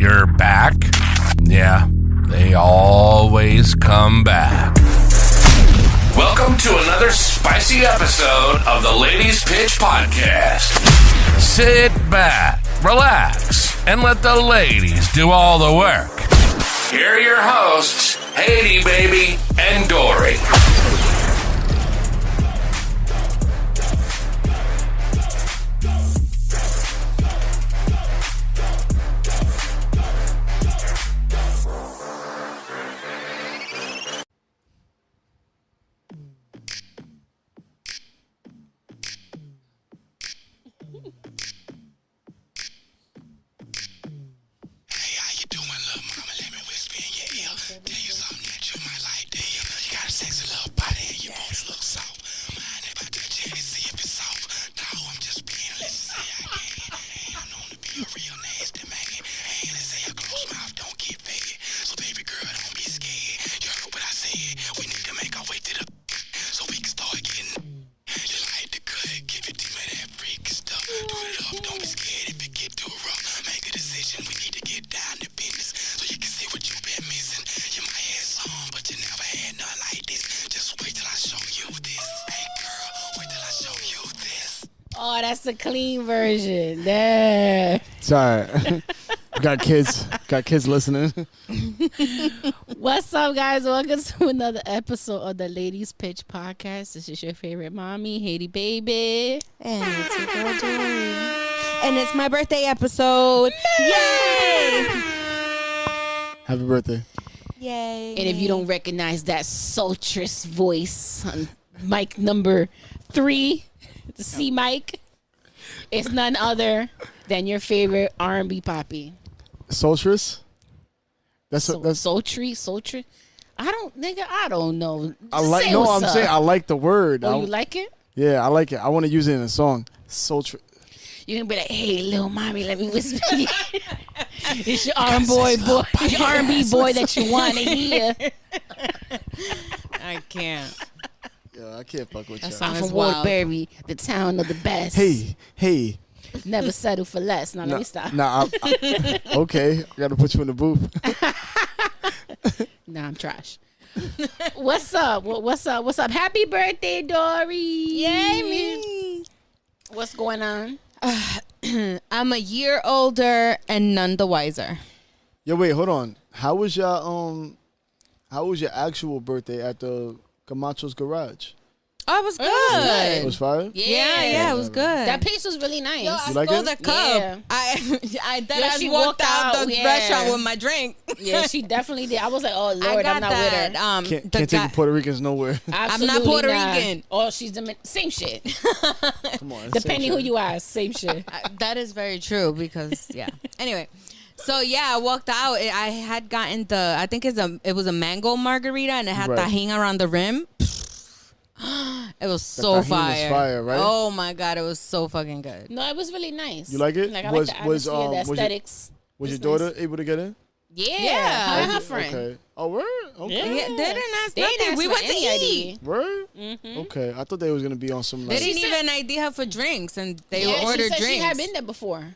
You're back? Yeah, they always come back. Welcome to another spicy episode of the Ladies Pitch Podcast. Sit back, relax, and let the ladies do all the work. Here are your hosts, Haiti Baby and Dory. Oh, that's a clean version. There. Sorry. Got kids listening. What's up, guys? Welcome to another episode of the Ladies Pitch Podcast. This is your favorite mommy, Haiti Baby. And it's your girl, Dory. And it's my birthday episode. Yay! Happy birthday. Yay. And if you don't recognize that sultrous voice on mic number 3, the C mic, it's none other than your favorite R&B poppy. Sultrous? That's sultry. I don't know. I'm saying I like the word. Oh, you like it? Yeah, I like it. I want to use it in a song. Sultrous. You can be like, hey, little mommy, let me whisper. It's your R&B boy that you want to hear. I can't. Yeah, I can't fuck with you. I'm from Woodbury, the town of the best. Hey. Never settle for less. Now, let me stop. Okay. I got to put you in the booth. Nah, I'm trash. What's up? What's up? Happy birthday, Dory. Yay, me. What's going on? I'm a year older and none the wiser. Yo, wait, hold on. How was your actual birthday at the Camacho's Garage? Oh, it was good. It was fire? Yeah, it was good. That place was really nice. Yo, I like stole it? the cup. Yeah. I she walked out the yeah. restaurant with my drink. Yeah, she definitely did. I was like, oh, Lord, I'm not with her. Can't take the Puerto Ricans nowhere. I'm not Puerto Rican. Oh, she's same shit. Come on. Depending who you ask, same shit. That is very true because, yeah. Anyway. So yeah, I walked out. I had gotten I think it was a mango margarita, and it had tahini around the rim. It was so fire, right? Oh my god, it was so fucking good. No, it was really nice. You like it? Like I like the atmosphere, the aesthetics. Was your daughter able to get in? Yeah, her and her friend. Okay. Oh, word? Okay. Yeah, they didn't ask They didn't nothing. ask We for went to any eat. ID. Word? Mm-hmm. Okay. I thought they was gonna be on some. They Like, didn't even ID her for drinks, and they ordered she said drinks. She had been there before.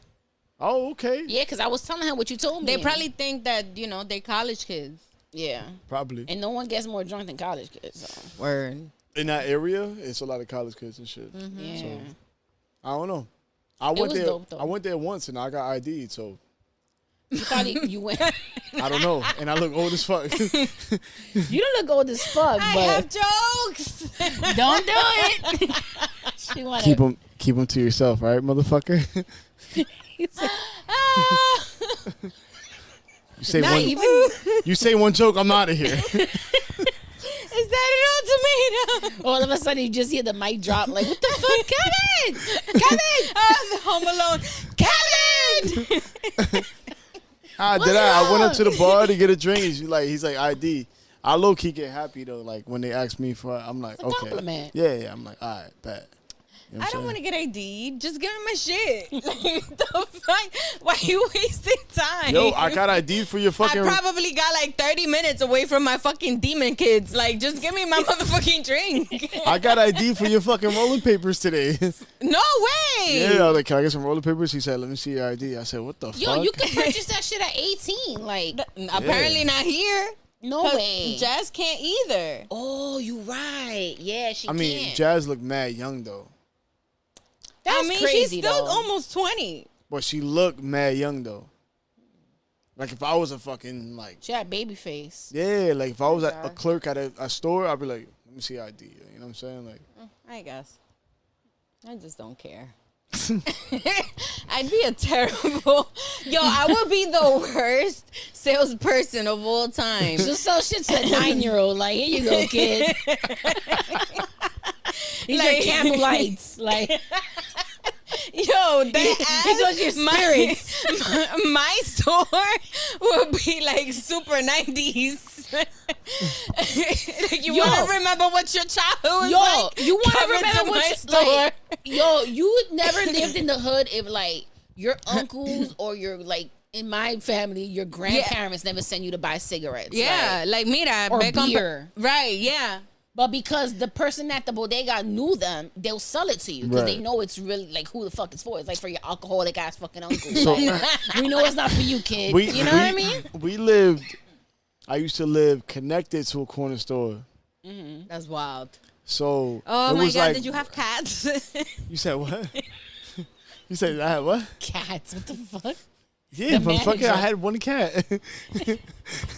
oh, okay. Yeah, because I was telling her what you told me. They probably think that they college kids. Yeah. Probably. And no one gets more drunk than college kids. So. Word. In that area, it's a lot of college kids and shit. Mm-hmm. Yeah. So, I don't know. Dope, though. I went there once and I got ID'd, so. You went. I don't know, and I look old as fuck. You don't look old as fuck, I but have jokes. don't do it. She wanna... Keep them to yourself, right, motherfucker? You say one joke, I'm out of here. Is that an ultimatum? All of a sudden, you just hear the mic drop. Like, what the fuck, Kevin? Home Alone. Kevin. I went up to the bar to get a drink. He's like ID. I low key get happy though. Like when they ask me for, I'm like, It's a okay, compliment. yeah. I'm like, all right, bet. You know I what don't I'm want to get ID. Just give me my shit. Like, the fuck? Why are you wasting time? Yo, I got ID for your fucking. I probably got like 30 minutes away from my fucking demon kids. Like, just give me my motherfucking drink. I got ID for your fucking rolling papers today. No way. Yeah, I was like, can I get some rolling papers? He said, let me see your ID. I said, what the fuck? Yo, you can purchase that shit at 18. Like, Apparently not here. no way. Jazz can't either. Oh, you right. Yeah, she I mean, can't. Jazz looked mad young though. That's I mean, crazy, she's still though. almost 20. But she looked mad young though. Like if I was a fucking like, She had baby face. yeah, like if I was a God. clerk at a store, I'd be like, let me see your ID. You know what I'm saying? Like, I guess. I just don't care. I'd be a terrible. Yo, I would be the worst salesperson of all time. Just sell shit to a 9-year-old. Like, here you go, kid. These are candle lights. Like, Yo, that these are your spirits. my store would be like super 90s. Like, you want to remember what your childhood was like? you want to Come into remember my what store. like, yo, you never lived in the hood if like your uncles or your like in my family, your grandparents never sent you to buy cigarettes. Yeah, like mira, or ve con- beer. Right, yeah. But because the person at the bodega knew them, they'll sell it to you because they Right. know it's really like who the fuck it's for. It's like for your alcoholic ass fucking uncle. So- Like, we know it's not for you, kid. we, you know what I mean? We lived. I used to live connected to a corner store, That's wild. so Oh it my was God, like, did you have cats? You said what? You said I had what? Cats, what the fuck? Yeah, The motherfucker, manager. I had one cat.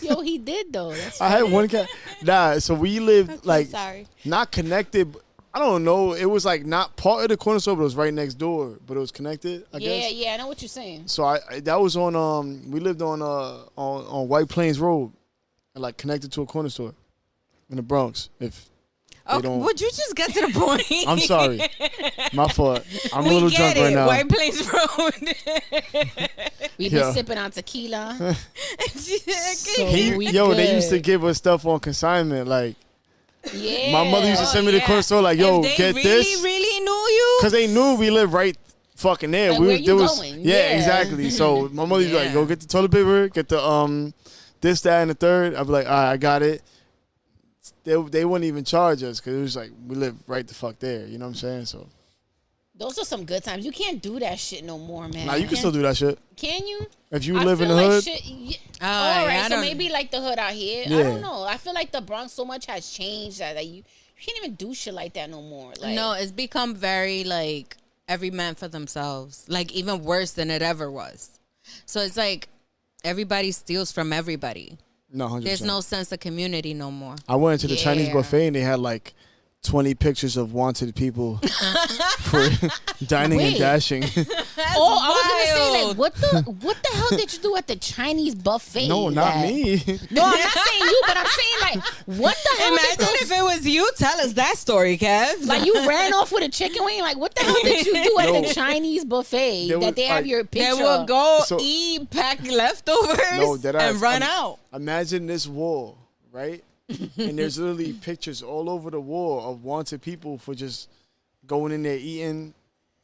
Yo, he did though. That's I had one cat. Nah, so we lived like sorry. not connected. I don't know. It was like not part of the corner store, but it was right next door. But it was connected. I guess. yeah, I know what you're saying. So I that was on we lived on White Plains Road, and like connected to a corner store in the Bronx. If they don't, Would you just get to the point? I'm sorry, my fault. I'm a We little get drunk right it. now. White Plains Road. We've Yeah. been sipping on tequila. So we They used to good. give us stuff on consignment. Like Yeah. my mother used to send me to the corner store. Like, yo, If they get really, this, really knew you. because they knew we lived right fucking there. Like, we where was, you there was, going? yeah, Yeah. exactly. So my mother was like, Yeah. go get the toilet paper, get the this, that, and the third. I'd be like, all right, I got it. They wouldn't even charge us because it was like we live right the fuck there. You know what I'm saying? So Those are some good times. You can't do that shit no more, man. now you can still do that shit Can you? if you I live in feel the like hood. shit, yeah. Oh, All right, I so don't- maybe like the hood out here. I Yeah. don't know. I feel like the Bronx so much has changed that like, you can't even do shit like that no more. Like, No, it's become very like every man for themselves. Like even worse than it ever was. So it's like everybody steals from everybody. No, 100%. There's no sense of community no more. I went into the Chinese Yeah. buffet and they had like 20 pictures of wanted people for dining and Wait. dashing. Oh, I was gonna say wild. like, what the hell did you do at the Chinese buffet? No, not Like- me. No, I'm not saying you, but I'm saying like, what the hell? Imagine did if it was you. Tell us that story, Kev. like you ran off with a chicken wing. Like, what the hell did you do at No. the Chinese buffet There was, that they have like- your They picture? will go So- eat, pack leftovers, No, that and run I'm- out. Imagine this wall, right? And there's literally pictures all over the wall of wanted people for just going in there eating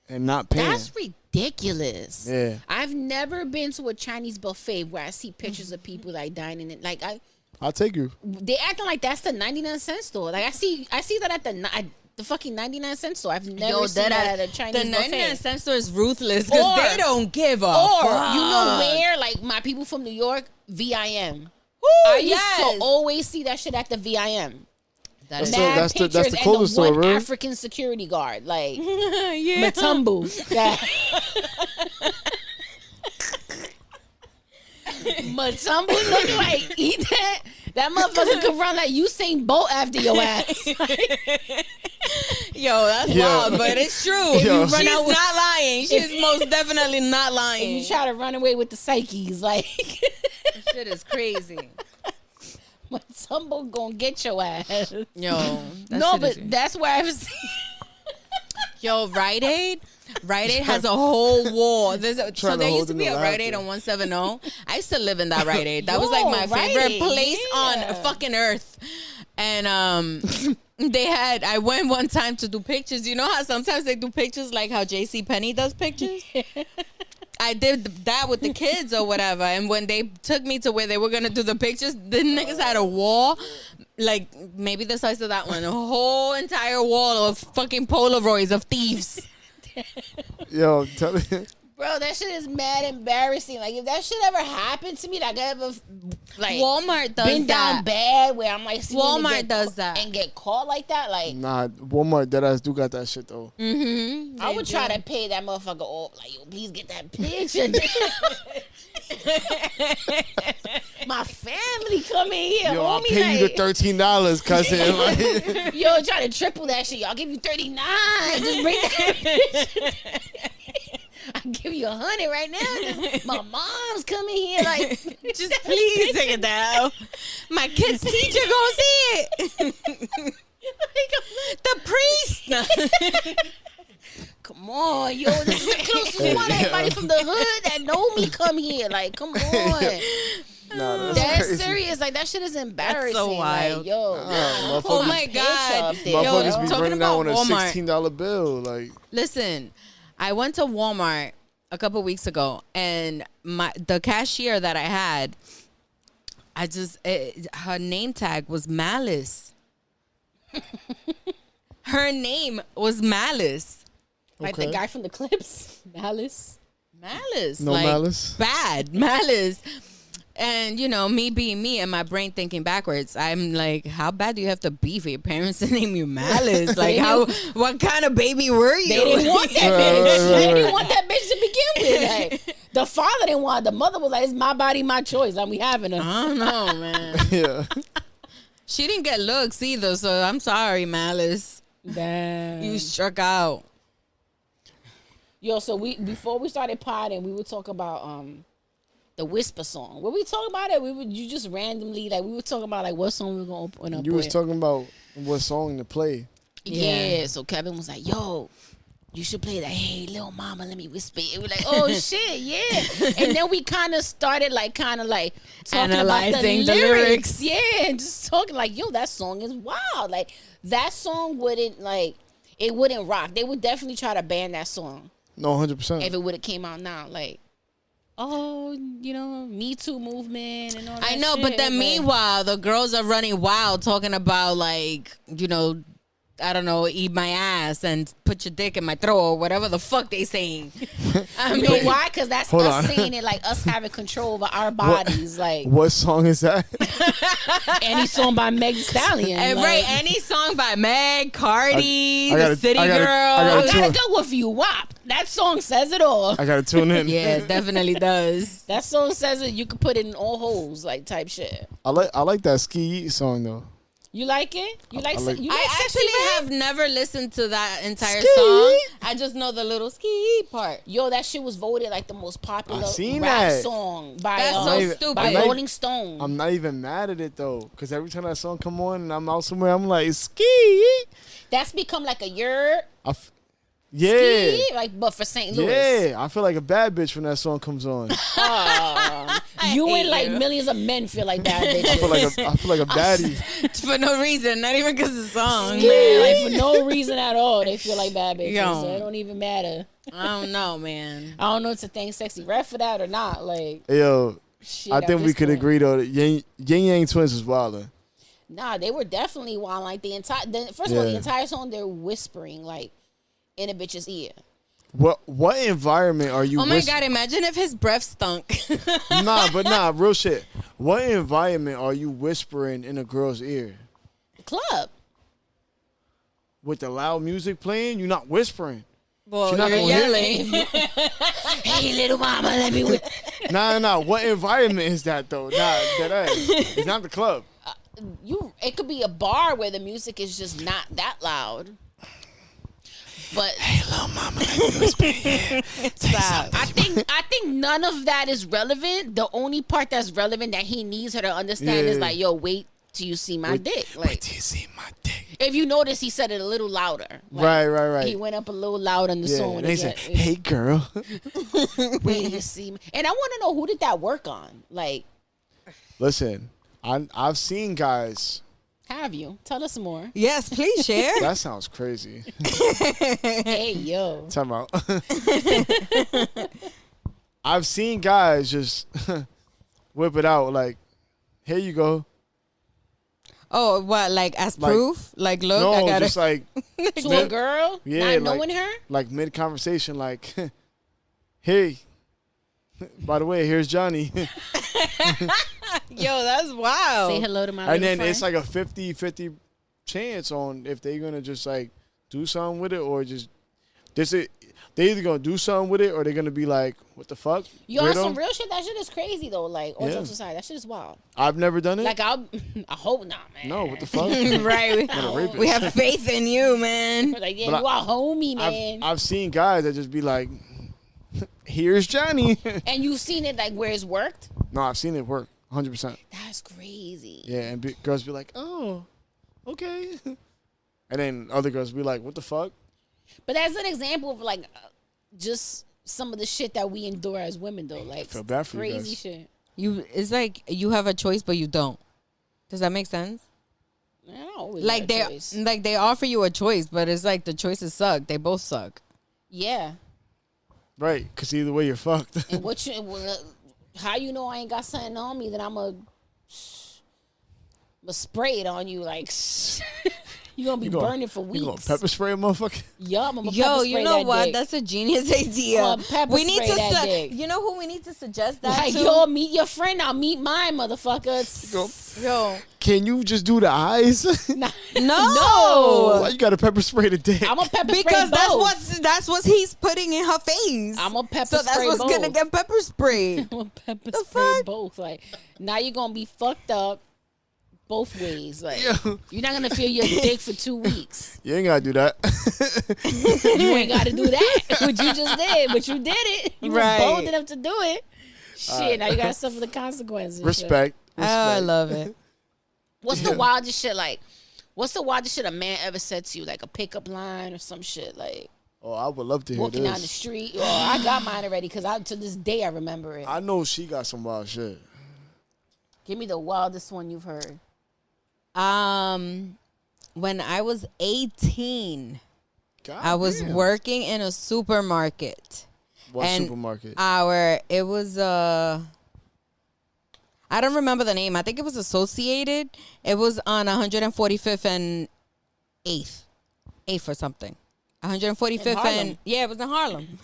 and not paying. That's ridiculous. Yeah. I've never been to a Chinese buffet where I see pictures of people like dining in. Like I'll take you. they acting like that's the 99-cent store. Like I see that at the fucking 99-cent store. I've never seen that at a Chinese the buffet. 99-cent store is ruthless because Or- they don't give a Or fuck. you know where? Like my people from New York, VIM. Woo, I used yes. to always see that shit at the VIM. That's So Mad that's the pictures and closest the store, one right? African security guard, like yeah. Matumbu. That Matumbu look like eat that. That motherfucker could run like Usain Bolt after your ass. Yo, that's Yo. wild, but it's true. Yo. She's not lying. She's most definitely not And lying. you try to run away with the psyches, like This shit is crazy. Matumbu gonna get your ass. Yo, that No, shit but is- that's why I've seen. Yo, Rite Aid has a whole wall. So Trying to there hold used to in be the a Rite Aid laughter. on 170. I used to live in that Rite Aid. That was like Yo, my Rite favorite Aid, place yeah. on fucking earth. And I went one time to do pictures. You know how sometimes they do pictures like how JC Penney does pictures? I did that with the kids or whatever. And when they took me to where they were going to do the pictures, the niggas had a wall, like maybe the size of that one, a whole entire wall of fucking Polaroids of thieves. Yo, tell me. Bro, that shit is mad embarrassing. Like, if that shit ever happened to me, like, I ever, like, Walmart does been that. down bad where I'm like, Walmart does that. And get caught like that, like. Nah, Walmart deadass do got that shit though. Mm-hmm. I would try to pay that motherfucker off. Like, yo, please get that picture. My family come in here. Yo, I'll homie, pay you like, the $13, cousin. Like, yo, try to triple that shit. I'll give you 39. Just bring that picture. I'll give you 100 right now. My mom's coming here. Like, just please take it down. My kid's teacher gonna see it. The priest. come on, yo, this is the closest one. Everybody from the hood that know me come here. Like, come on. nah, That's crazy. serious. Like, that shit is embarrassing. so wild. Like, yo, Oh my God. Motherfuckers be talking running out on a about Walmart. $16 bill. Like, Listen, I went to Walmart a couple weeks ago, and the cashier that I had, her name tag was Malice. Her name was Malice. like okay. the guy from the clips, Malice. Malice. No like, malice? Bad. Malice. And, you know, me being me and my brain thinking backwards, I'm like, how bad do you have to be for your parents to name you Malice? Like, what kind of baby were you? They didn't want that bitch. They didn't want that bitch to begin with. Like, the father didn't want it. The mother was like, it's my body, my choice. Like, we having her. I don't know, man. yeah. She didn't get looks either, so I'm sorry, Malice. Damn. You struck out. Yo, so before we started potting, we would talk about the Whisper song. When we talk about it, you just randomly, like, we were talking about, like, what song we were going to open up You with. was talking about what song to play. Yeah, so Keven was like, yo, you should play that, hey, little mama, let me whisper it. We're like, oh, shit, yeah. And then we kind of started, like, talking Analyzing about the the lyrics. Yeah, and just talking, like, yo, that song is wild. Like, that song wouldn't, like, it wouldn't rock. They would definitely try to ban that song No, 100%. if it would have came out now. Like, oh, you know, Me Too movement and all that I know, shit. but then Like, meanwhile, the girls are running wild talking about, like, you know, I don't know, eat my ass and put your dick in my throat or whatever the fuck they saying. I you mean, know why? Because that's Hold us on. saying it, like, us having control over our bodies. Like, What song is that? any song by Meg Thee Stallion. and like, right, any song by Meg, Cardi, I gotta- the City I gotta- Girl. I I gotta- gotta go with you, WAP. That song says it all. I gotta tune in. Yeah, it definitely does. That song says it. You can put it in all holes, like, type shit. I like that Ski Yeet song though. You like it? You like? like- You like I Sexy actually Red? have never listened to that entire Ski. song. I just know the little ski part. Yo, that shit was voted like the most popular I seen rap that. song by That's so I'm not even- stupid. by I'm not- Rolling Stone. I'm not even mad at it though, cause every time that song come on and I'm out somewhere, I'm like Ski. That's become like a year. Yeah. Like, but for St. Louis. Yeah, I feel like a bad bitch when that song comes on. You hate and like you. millions of men feel like bad I bitches. feel like a baddie. For no reason, not even because of the song. Yeah, like for no reason at all, they feel like bad bitches. Yo. So it don't even matter. I don't know, man. I don't know if to thank Sexy Red for that or not. Like, Yo, shit. I at think we this could point. agree though that Yin Yang Twins was wildin'. Nah, they were definitely wild. Like the entire, first of all, the Yeah. entire song they're whispering like in a bitch's ear. What environment are you? Oh my God, imagine if his breath stunk. Nah, real shit. What environment are you whispering in a girl's ear? Club. With the loud music playing, you're not whispering. Well, She not you're gonna hear yelling. Hey, little mama, let me. Nah. What environment is that though? Nah, that ass. It's not the club. It could be a bar where the music is just not that loud. But Little mama, let me whisper in your ear. Stop. I think none of that is relevant. The only part that's relevant that he needs her to understand is Yeah. like, yo, wait till you see my dick. Like, Wait till you see my dick. if you notice, he said it a little louder. Like, Right. He went up a little loud on the Yeah, song. and they said, "Hey, girl." wait till you see me. And I want to know, who did that work on? Like, Listen, I've seen guys Have you? Tell us more. Yes, please share. That sounds crazy. Hey, yo. Time out. I've seen guys just whip it out like, here you go. Oh, what? Like as Like- proof? Like, look, No, I got just it. like To a girl? Yeah, Not knowing her? like mid conversation, like, hey, by the way, here's Johnny. Yo, that's wild. Say hello to my And little then friend. it's like a 50-50 chance on if they're gonna just like do something with it or just they either gonna do something with it or they're gonna be like, what the fuck? You on Weirdo? some real shit? That shit is crazy though. Like, all Yeah. jokes aside, that shit is wild. I've never done it. Like, I hope not, man. No, what the fuck? Right. a rapist. We have faith in you, man. Like, yeah, But you are homie, man. I've seen guys that just be like, here's Johnny. And you've seen it like where it's worked? No, I've seen it work 100%. That's crazy. Yeah, and girls be like, oh, okay. And then other girls be like, what the fuck? But that's an example of like just some of the shit that we endure as women, though. Like, feel bad for you crazy guys. shit. It's like you have a choice, but you don't. Does that make sense? I don't always Like have a choice. they offer you a choice, but it's like the choices suck. They both suck. Yeah. Right, because either way you're fucked. And how you know I ain't got something on me that I'm a spray it on you like you gonna be burning for weeks. You gonna pepper spray a motherfucker? Yup, I'm gonna Yo, pepper spray you know that what? dick. That's a genius idea. I'ma pepper We need spray to. that dick. You know who we need to suggest that Like, to? yo, meet your friend, I'll meet mine, motherfucker. Yo, Can you just do the eyes? Nah. no. Why you gotta pepper spray the dick? I'm a pepper spray Because both. that's what he's putting in her face. I'm a pepper so that's spray what's both. gonna get pepper sprayed. I'm gonna pepper The spray fuck? both. Like, now you're gonna be fucked up both ways. Like, Yo. you're not gonna feel your dick for 2 weeks. You ain't gotta do that. You ain't gotta do that. What you just did, but you did it. You Right. were bold enough to do it. Shit, now you gotta suffer the consequences. and shit. Respect. Oh, I Respect. love it. What's the wildest shit like? What's the wildest shit a man ever said to you? Like a pickup line or some shit? Like Oh, I would love to hear walking down the this. street? Oh, I got mine already because to this day I remember it. I know she got some wild shit. Give me the wildest one you've heard. When I was 18, God I was damn. working in a supermarket. What and supermarket? It was I don't remember the name. I think it was Associated. It was on 145th and 8th or something. 145th In Harlem. and yeah, it was in Harlem.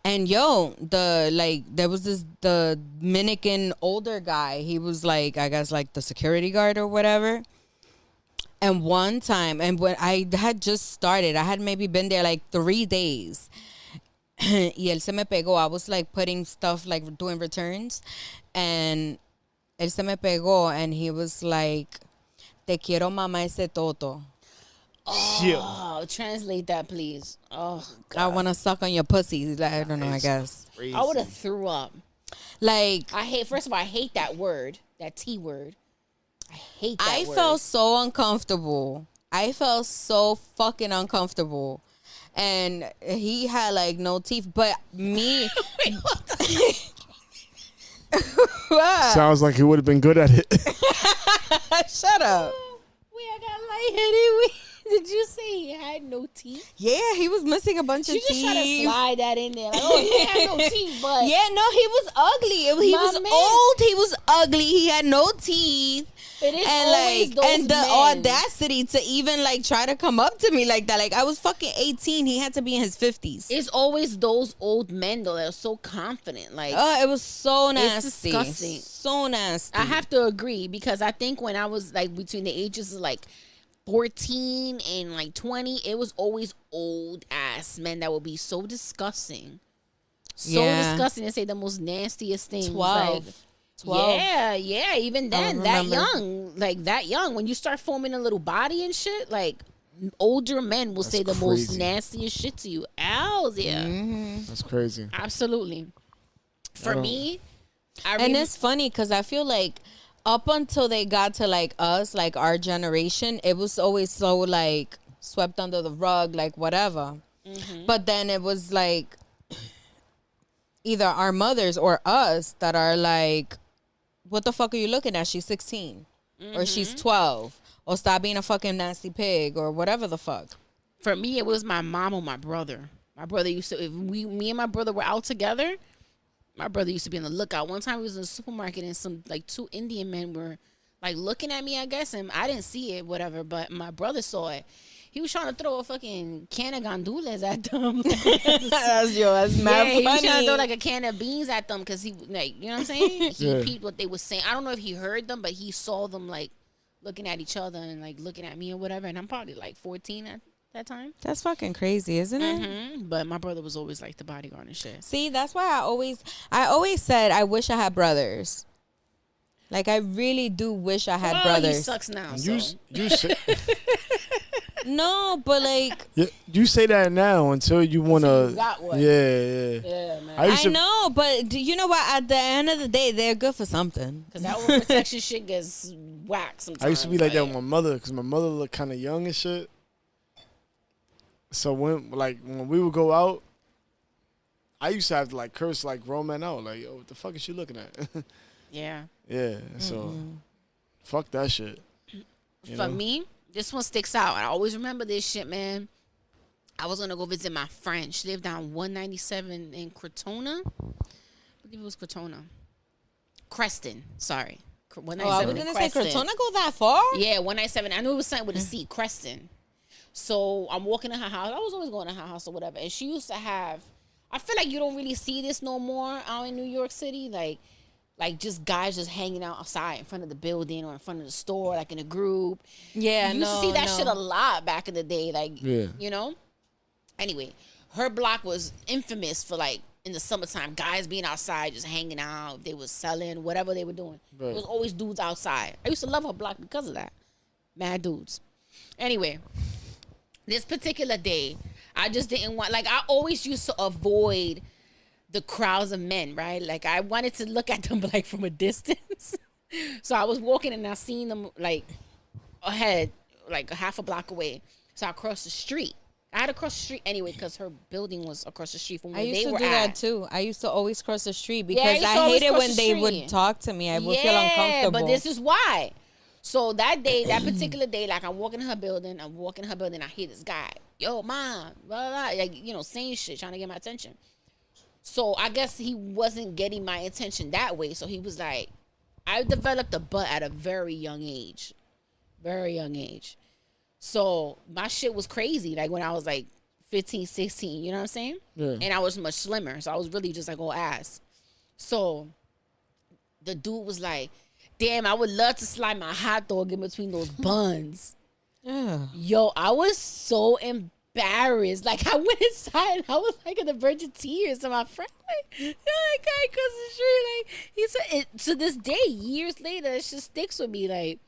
And yo, there was this the Dominican older guy. He was like, I guess like the security guard or whatever. And one time, and when I had just started, I had maybe been there like 3 days. Y él se me pegó. I was like putting stuff, like doing returns. And él se me pegó and he was like, te quiero mamá ese toto. Yeah. Oh, translate that, please. Oh, I God. want to suck on your pussy. Like, I don't know, I guess. Crazy. I would have threw up. Like, First of all, I hate that word, that T word. I hate that I word. felt so uncomfortable. I felt so fucking uncomfortable. And he had like no teeth, but me. What? Sounds like he would have been good at it. Shut up. Wait, I got lightheaded. Did you say he had no teeth? Yeah, he was missing a bunch You of just teeth. try to slide that in there. Like, oh, he had no teeth, but Yeah, no, he was ugly. He My was man. old. He was ugly. He had no teeth. it is And always like, those and the men. audacity to even like try to come up to me like that. Like, I was fucking 18. He had to be in his 50s. It's always those old men though that are so confident. Like, Oh, it was so nasty. disgusting. So nasty. I have to agree because I think when I was like between the ages of like 14 and like 20, it was always old ass men that would be so disgusting. So Yeah. disgusting to say the most nastiest things. 12. Like, 12. Yeah, even I then, that remember. young, when you start forming a little body and shit, like older men will say the most crazy. nastiest shit to you. Owls, yeah, That's crazy. absolutely. For me, And it's funny because I feel like up until they got to like us, like our generation, it was always so like swept under the rug, like whatever. But then it was like either our mothers or us that are like what the fuck are you looking at? She's 16 or she's 12 or stop being a fucking nasty pig or whatever the fuck. For me, it was my mom or my brother. My brother used to, if me and my brother were out together, my brother used to be on the lookout. One time we was in the supermarket and some like 2 Indian men were like looking at me, I guess, and I didn't see it, whatever, but my brother saw it. He was trying to throw a fucking can of gandules at them. That's mad He was trying to funny. throw like a can of beans at them because he, like, you know what I'm saying? He peeped what they were saying. I don't know if he heard them, but he saw them like looking at each other and like looking at me or whatever. And I'm probably like 14 at that time. That's fucking crazy, isn't it? But my brother was always like the bodyguard and shit. See, that's why I always said I wish I had brothers. Like, I really do wish I had He brothers. sucks now. You So. say, No, but like, you say that now until you want Until to. you got one. Yeah. Yeah, man. I know, but you know what? At the end of the day, they're good for something. Because that overprotection shit gets whacked sometimes. I used to be like that with my mother because my mother looked kind of young and shit. So when we would go out, I used to have to like curse like grown men out, like, yo, what the fuck is she looking at? Yeah. Yeah, so fuck that shit. For me, this one sticks out. I always remember this shit, man. I was gonna go visit my friend. She lived down 197 in Crotona. I believe it was Crotona. Creston, sorry. 197 I was in gonna say Creston. Crotona go that far? Yeah, 197. I knew it was something with a C, Creston. So I'm walking to her house. I was always going to her house or whatever. And she used to have, I feel like you don't really see this no more out in New York City. Like just guys just hanging out outside in front of the building or in front of the store, like in a group. Yeah, You used to see that shit a lot back in the day. Like, Yeah. you know? Anyway, her block was infamous for like, in the summertime, guys being outside, just hanging out. They was selling, whatever they were doing. Right. There was always dudes outside. I used to love her block because of that. Mad dudes. Anyway, this particular day, I just didn't want, like, I always used to avoid the crowds of men, right? Like, I wanted to look at them, like, from a distance. So I was walking and I seen them, like, ahead, like, half a block away. So I crossed the street. I had to cross the street anyway because her building was across the street from where I they used to were do at. that too. I used to always cross the street Yeah, I because used to I always hated cross when the they street. would talk to me. I would feel uncomfortable. But this is why. So that day, that particular day, like I'm walking in her building, I hear this guy, yo, mom, blah, blah, blah, like, you know, saying shit, trying to get my attention. So I guess he wasn't getting my attention that way. So he was like, I developed a butt at a very young age. Very young age. So my shit was crazy. Like when I was like 15, 16, you know what I'm saying? Yeah. And I was much slimmer. So I was really just like all ass. So the dude was like, damn, I would love to slide my hot dog in between those buns. Yeah. Yo, I was so embarrassed. Like, I went inside and I was like on the verge of tears. And my friend, like, yo, that guy across the street, like, he said, it, to this day, years later, it just sticks with me. Like,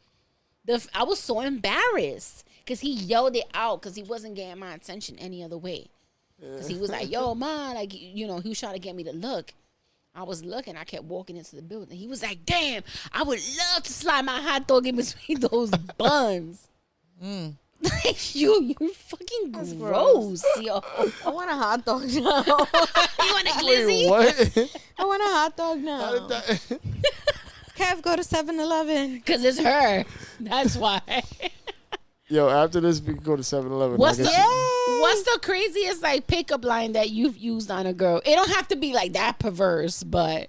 I was so embarrassed because he yelled it out because he wasn't getting my attention any other way. Because he was like, yo, man, like, you know, he was trying to get me to look. I was looking. I kept walking into the building. He was like, damn, I would love to slide my hot dog in between those buns. Like, you're fucking gross, yo. I want a hot dog now. You want a glizzy? What? I want a hot dog now. How did that? Kev, go to 7-Eleven. Because it's her. That's why. Yo, after this, we can go to 7-Eleven. What's the craziest, like, pickup line that you've used on a girl? It don't have to be, like, that perverse, but...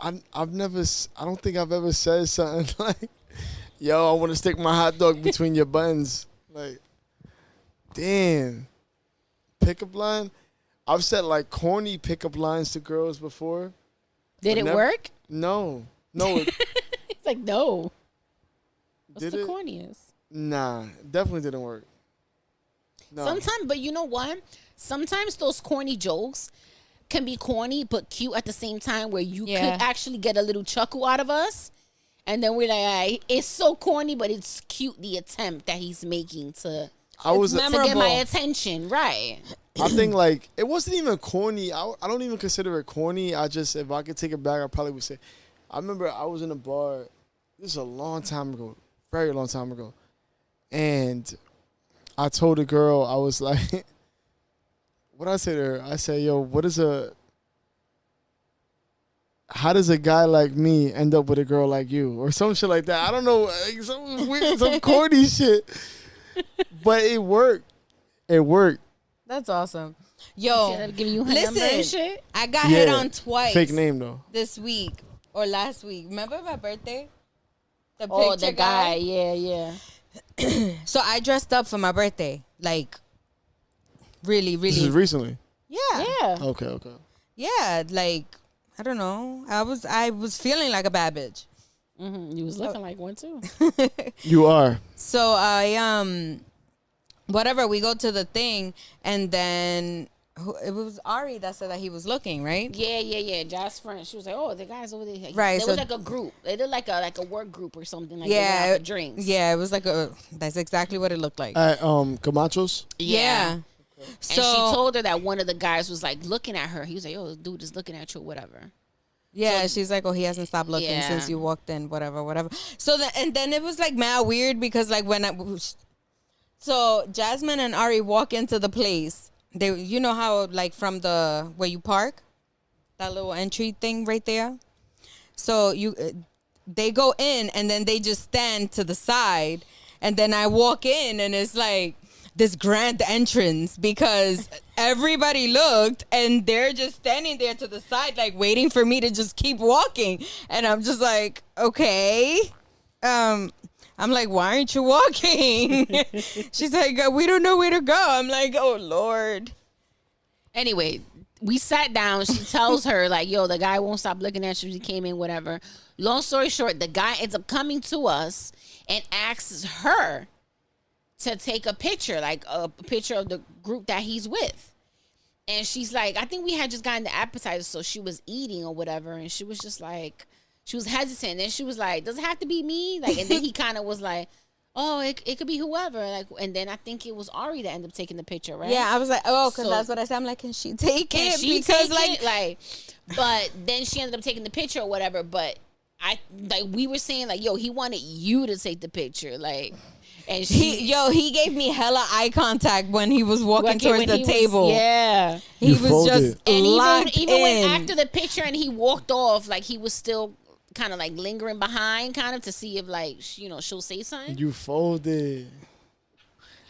I don't think I've ever said something like, yo, I want to stick my hot dog between your buns. Like, damn. Pickup line? I've said, like, corny pickup lines to girls before. Did it work? No. No. It's like, no. What's Did the it? corniest? Nah, definitely didn't work. No. Sometimes, but you know what? Sometimes those corny jokes can be corny but cute at the same time, where you could actually get a little chuckle out of us. And then we're like, all right, it's so corny, but it's cute, the attempt that he's making to get my attention. Right. I think, like, it wasn't even corny. I don't even consider it corny. If I could take it back, I probably would say, I remember I was in a bar. This is a long time ago, very long time ago. And I told a girl, I was like, what I say to her? I said, yo, what is a how does a guy like me end up with a girl like you, or some shit like that? I don't know, like some weird, some corny shit. But it worked. It worked. That's awesome. Yo, Giving you her number and listen, shit? I got hit on twice. Fake name though. This week or last week. Remember my birthday? The Oh, picture the guy. Yeah. So I dressed up for my birthday. Like, really, This is really. recently. Yeah. Okay. Yeah, like, I don't know. I was feeling like a bad bitch. You was looking like one too. You are. So I whatever, we go to the thing, and then it was Ari that said that he was looking, right? Yeah. Josh's friend. She was like, "Oh, the guys over there." Right, It so- was like a group. It looked like a work group or something. Like Yeah, they went out for drinks. Yeah, it was like that's exactly what it looked like. At Camachos. Yeah. And So she told her that one of the guys was like looking at her. He was like, "Oh, this dude is looking at you, or whatever." yeah, she's like, oh, he hasn't stopped looking Yeah. since you walked in, whatever. So then it was like mad weird because like so Jasmine and Ari walk into the place. You know how like from the where you park, that little entry thing right there. So they go in and then they just stand to the side, and then I walk in and it's like this grand entrance because everybody looked and they're just standing there to the side like waiting for me to just keep walking, and I'm just like, okay. I'm like, why aren't you walking? She's like, we don't know where to go. I'm like, oh Lord. Anyway, we sat down. She tells her like, "Yo, the guy won't stop looking at you. He came in, whatever." Long story short, the guy ends up coming to us and asks her to take a picture, like a picture of the group that he's with. And she's like, I think we had just gotten the appetizer, so she was eating or whatever, and she was just like, she was hesitant. Then she was like, "Does it have to be me?" Like, and then he kind of was like, "Oh, it could be whoever." Like, and then I think it was Ari that ended up taking the picture, right? Yeah, I was like, oh, because So- that's what I said. I'm like, can she take Can it? she Because take it? But then she ended up taking the picture or whatever. But we were saying like, yo, he wanted you to take the picture, like, and he gave me hella eye contact when he was walking towards the table. Yeah, He You was folded. just and locked even when in. after the picture and he walked off, like he was still kind of like lingering behind, kind of to see if like she'll say something. You folded.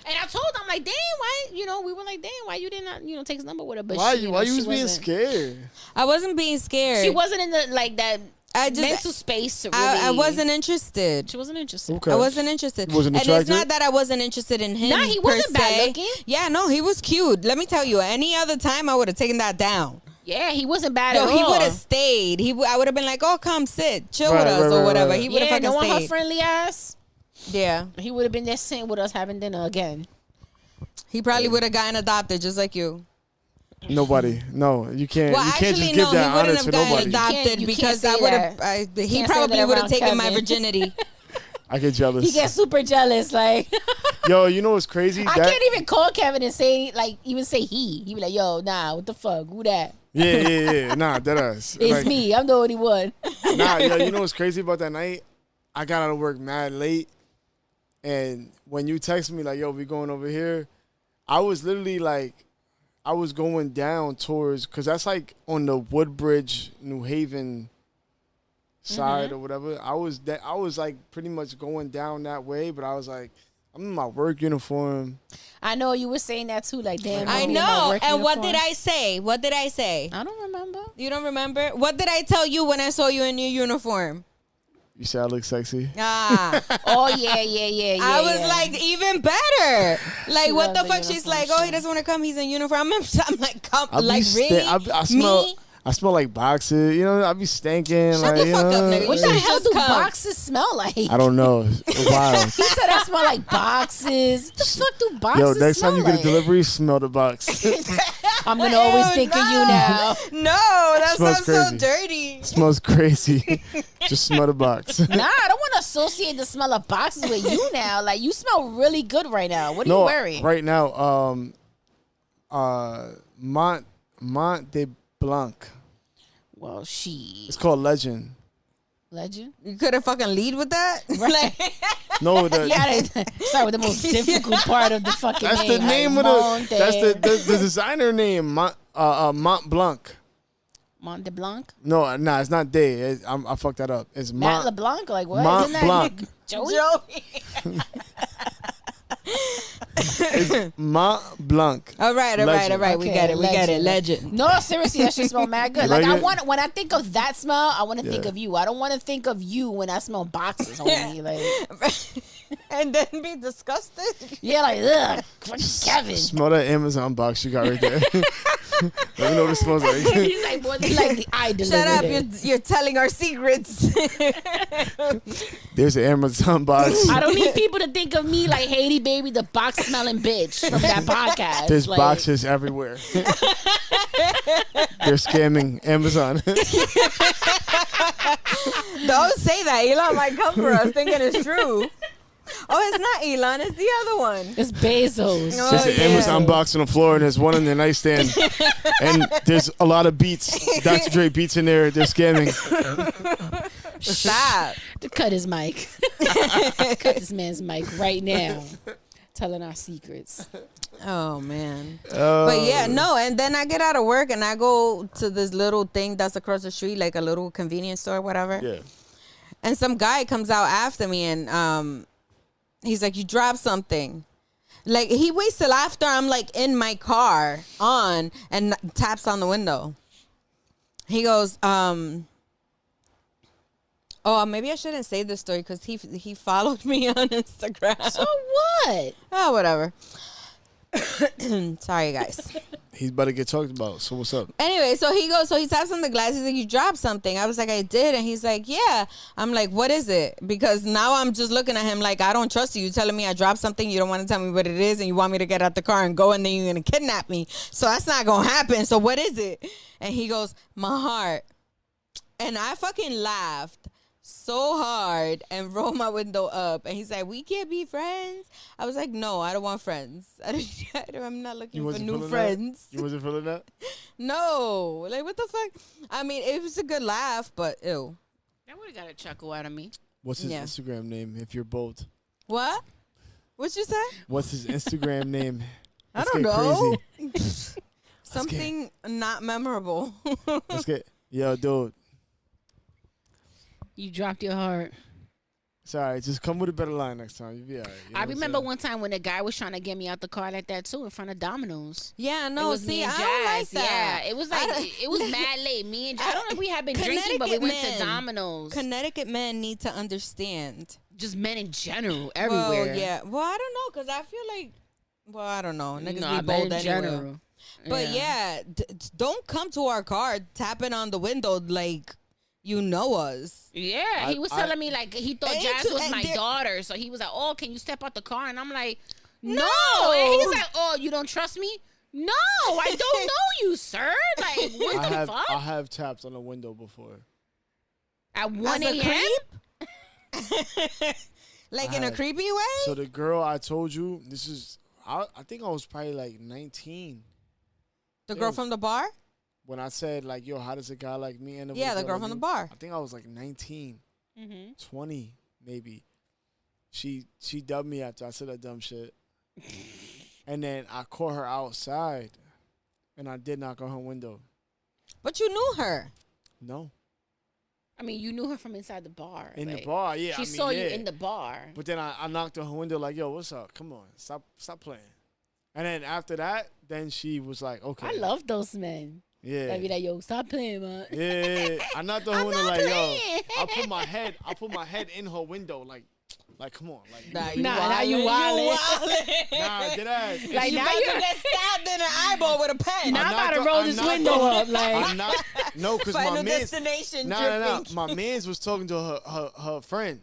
And I told him, I'm like, damn, why? We were like, damn, why you didn't take his number with her? But Why she, you was being wasn't- scared? I wasn't being scared. She wasn't in the like that I just mental space to really. I wasn't interested. She wasn't interested. Okay. I wasn't interested. Wasn't and it's attractive? not that I wasn't interested in him. Nah, he per wasn't bad se. looking. Yeah, no, he was cute. Let me tell you, any other time I would have taken that down. Yeah, he wasn't bad No, at all. he would have stayed. I would have been like, oh, come sit, chill Right, with us right, or right, whatever. right. He would have Yeah, fucking knowing her stayed. friendly ass, Yeah, he would have been there sitting with us having dinner again. he probably would have gotten adopted just like you. Nobody. No, you can't. Well, you can't actually, just give no, he that wouldn't honest have for gotten nobody. adopted You can't because say I would have. that. He Can't say probably that would have around taken my Kevin. virginity. I get jealous. He gets super jealous. Like Yo, you know what's crazy? I can't even call Kevin and say even say he. He be like, yo, nah, what the fuck? Who that? Yeah. Nah, that ass. It's Like, me. I'm the only one. Nah, yo, you know what's crazy about that night? I got out of work mad late, and when you text me like, yo, we going over here, I was literally like, I was going down towards, because that's like on the Woodbridge, New Haven side or whatever. I was like pretty much going down that way, but I was like, I'm in my work uniform. I know you were saying that too. Like, damn. I I'm in my know. work And what uniform. did I say? What did I say? I don't remember. You don't remember? What did I tell you when I saw you in your uniform? You said I look sexy. Ah. Oh yeah. I was like, even better. Like, She what the loves the fuck? She's uniform like, oh, he shit. doesn't want to come. He's in uniform. I'm like, come. I be Like, really? I smell like boxes. You know, I be stinking. Shut like, the you fuck up, know, nigga. What You the should hell just do come. boxes smell like? I don't know. Wild. He said I smell like boxes. What the fuck do boxes Yo, next smell time you get a like? delivery, smell the box. I'm gonna always think of you now. No, that Smells sounds so crazy. dirty. Smells crazy. Just smell the box. Nah, I don't want to associate the smell of boxes with you now. Like, you smell really good right now. What are you wearing? Right now, Mont de Blanc. Well, she It's called Legend. legend. You couldn't fucking lead with that. Like, No, the Yeah, start with the most difficult part of the fucking that's name. the name like of Monte. that's the designer name. Mont Blanc. Mont Blanc. No, nah, it's not Day. I fucked that up. It's Matt Mont LeBlanc. Like what? Mont Isn't that Blanc. Joey? It's Mont Blanc. All right. Legend. We get it. Legend. No, seriously, that shit smell mad good. You Like like I it? want when I think of that smell, I want to think Yeah. of you. I don't want to think of you when I smell boxes, homie. Like And then be disgusted. yeah, like ugh, fucking Kevin. Smell that Amazon box you got right there. Let me know what it smells like. He's like, boy, they like the eye delivered. Shut up! it. You're telling our secrets. There's an Amazon box. I don't need people to think of me like Haiti Baby, the box smelling bitch from that podcast. There's like, boxes everywhere. They're scamming Amazon. Don't say that. Elon might come for us thinking it's true. Oh, it's not Elon. It's the other one. It's Bezos. Oh, There's an yeah. Amazon box on the floor, and there's one on the nightstand. And there's a lot of beats, Dr. Dre beats in there. They're scamming. Stop. To cut his mic. Cut this man's mic right now. Telling our secrets. Oh man. But yeah, no. And then I get out of work and I go to this little thing that's across the street, like a little convenience store, whatever. Yeah. And some guy comes out after me and he's like, "You dropped something." Like he waits till after I'm like in my car on and taps on the window. He goes, "Oh, maybe I shouldn't say this story because he followed me on Instagram." So what? Oh, whatever. Sorry, guys. He's about to get talked about. So what's up? Anyway, so he taps on the glass. He's like, "You dropped something." I was like, "I did." And he's like, "Yeah." I'm like, "What is it?" Because now I'm just looking at him like, I don't trust you. You telling me I dropped something. You don't want to tell me what it is. And you want me to get out the car and go. And then you're going to kidnap me. So that's not going to happen. So what is it? And he goes, "My heart." And I fucking laughed so hard and rolled my window up. And he's like, "We can't be friends." I was like, "No, I don't want friends. I'm not looking for new friends." You wasn't feeling that? No. Like, what the fuck? I mean, it was a good laugh, but ew. That would have got a chuckle out of me. What's his Yeah. Instagram name if you're bold? What? What you say? What's his Instagram name? I Let's don't get know. crazy. Something not memorable. Let's get, yo, dude. You dropped your heart. It's all right. Just come with a better line next time. You'll be all right. You know I what I'm remember saying? one time when a guy was trying to get me out the car like that too in front of Domino's. Yeah, It no, was see, me and I don't like Jazz. that. Yeah, it was like it was mad late. Me and Jazz, I don't know if we had been drinking, but we went to Domino's. Connecticut men need to understand. Just men in general, everywhere. Well, yeah. Well, I don't know, because I feel like, well, I don't know. Niggas Nah, be men bold in anyway. general. But yeah, don't come to our car tapping on the window like you know us. Yeah, he was telling me like he thought And Jazz it's- was and my they're- daughter, so he was like, "Oh, can you step out the car?" And I'm like, "No." No. And he's like, "Oh, you don't trust me?" No, I don't know you, sir. Like, what the fuck? I have tapped on a window before. At 1 As a a.m. Like in a have. creepy way? So the girl I told you, this is, I think I was probably like 19 The girl from the bar? when I said like, yo, how does a guy like me end up? Yeah, with a the girl like from the me? bar. I think I was like 19, Mm-hmm. 20 maybe. She dubbed me after I said that dumb shit. And then I caught her outside, and I did knock on her window. But you knew her. No. I mean, you knew her from inside the bar. In like, the bar, yeah. She I mean, saw you yeah. in the bar. But then I knocked on her window like, yo, what's up? Come on. Stop playing. And then after that, then she was like, okay. I love those men. Yeah. I'd be like, "Yo, stop playing, man." Yeah. I knocked on her I'm window not like, playing. yo. I put my head in her window like come on. Like, Now you wildin'. nah, get ass. And Like, she- now About you to get stabbed in the eyeball with a pen. Now I'm about to knocked roll on- this knocked window on- up. Like, no, because my Final man's, destination nah. dripping. My man's was talking to her friend.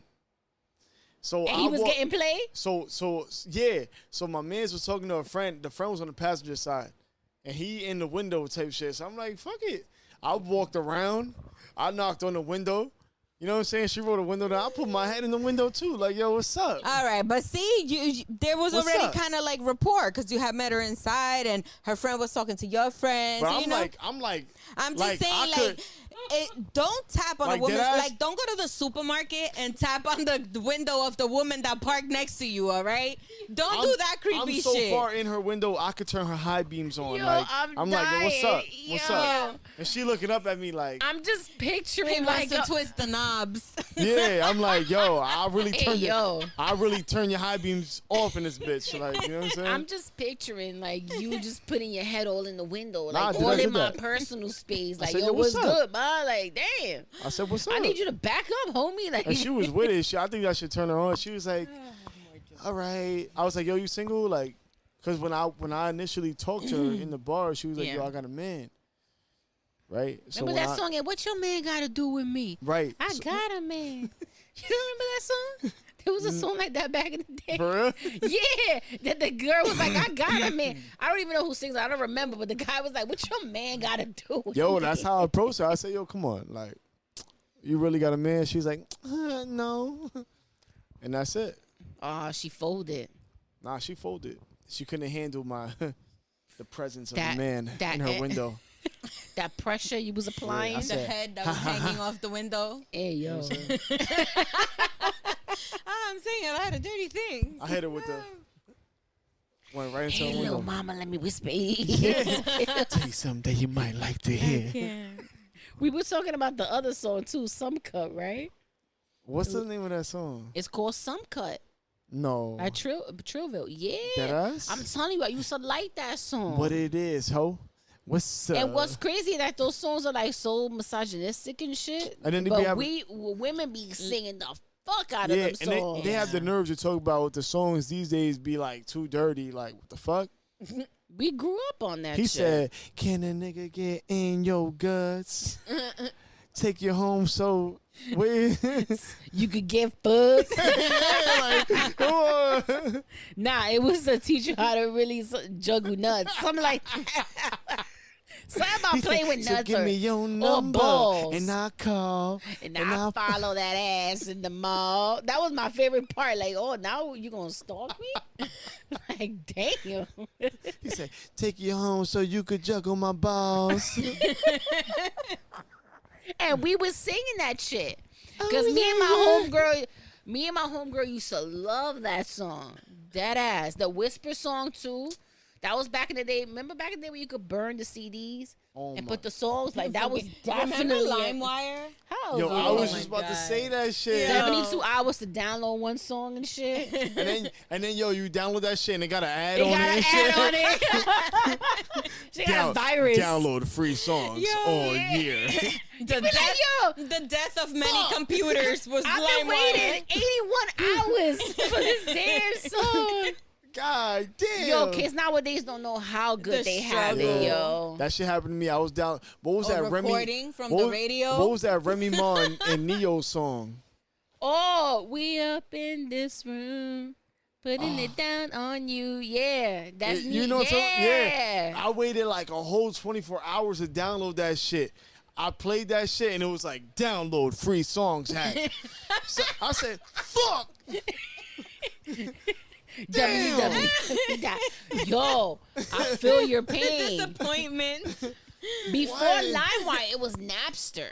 So and he was getting played. So yeah. So my man's was talking to a friend. The friend was on the passenger side, and he in the window type shit. So I'm like, fuck it. I walked around. I knocked on the window. You know what I'm saying? She rolled the window down. I put my head in the window too. Like, yo, what's up? All right, but see, there was What's already up? kind of like rapport because you had met her inside, and her friend was talking to your friend. But so, I'm you know, like, I'm just like, saying, I like, could- don't tap on Like a woman's, deadass? like, don't go to the supermarket and tap on the window of the woman that parked next to you, all right? Don't do that creepy I'm shit. so far in her window, I could turn her high beams on. Yo, like, I'm like, yo, what's up? dying. What's Yo. up? And she looking up at me like, I'm just He picturing wants like to twist the knobs. yeah. I'm like, yo, I really Hey, turn your high beams off in this bitch. Like, you know what I'm saying? I'm just picturing like you just putting your head all in the window, Nah, like dude, I all did in my that. personal space. Like, said, yo, yo, what's what's up? good, man? Like, damn. I said, what's up? I need you to back up, homie. Like, And she was with it. I think I should turn her on. She was like, all right. I was like, yo, you single? Like, because when I initially talked to her in the bar, she was like, Yeah. yo, I got a man. Right? So remember when that song? And what your man got to do with me? Right. I So- got a man. You don't remember that song? There was a song like that back in the day. For real? Yeah, that the girl was like, I got a man. I don't even know who sings it. I don't remember, but the guy was like, what your man got to do with Yo, me? that's how I approached her. I said, yo, come on. Like, you really got a man? She's like, no. And that's it. Oh, she folded. Nah, she folded. She couldn't handle my the presence of That- a man that- in her window. That pressure you was applying. Yeah, I The said- head that was hanging off the window. Hey, yo. I'm saying a lot of dirty things. I hit her with the went right into Hey, her little window. mama, let me whisper. Tell you something that you might like to hear. We were talking about the other song, too, Some Cut, right? What's the name of that song? It's called Some Cut No. by Trillville. Yeah. Deadass? I'm telling you, I used to like that song. What it is, ho? What's up? And what's crazy that those songs are like so misogynistic and shit. And then they but be having- women be singing the fuck out of yeah, them and songs. they have the nerve to talk about the songs these days be like too dirty. Like, what the fuck? We grew up on that He shit. said, can a nigga get in your guts? Take you home so we You could get fucked. like, come on. Nah, it was to teach you how to really juggle nuts. Something like that. Something about playing with So nuts give or, me your or number balls. and I call And I follow that ass in the mall. That was my favorite part. Like, oh, now you gonna stalk me? Like, damn. He said, take you home so you could juggle my balls. And we was singing that shit. Oh, Cause me and my homegirl used to love that song. That ass. The Whisper song too. That was back in the day. Remember back in the day when you could burn the CDs Oh and my- put the songs? Like that was Remember definitely LimeWire? How? Yo, I was my just about to God. say that shit. 72 hours to download one song and shit. And then yo, you download that shit and it got an ad They on got it. an and shit. ad on it. She got a virus. Download free songs all year. The Like, death, yo, the death of many Fuck. computers was I've been waiting LimeWire. 81 hours for this damn song. God damn. Yo, kids nowadays don't know how good The they have struggle. it, yo. That shit happened to me. I was down. What was that Remy? recording from what the was- radio? What was that Remy Ma and Neo song? Oh, we up in this room, putting it down on you. Yeah, that's You me. know what I'm saying? Yeah. Yeah. I waited like a whole 24 hours to download that shit. I played that shit and it was like download free songs hack. So I said, fuck. Damn. www. Yo, I feel your pain. Disappointment. Before What? LimeWire, it was Napster.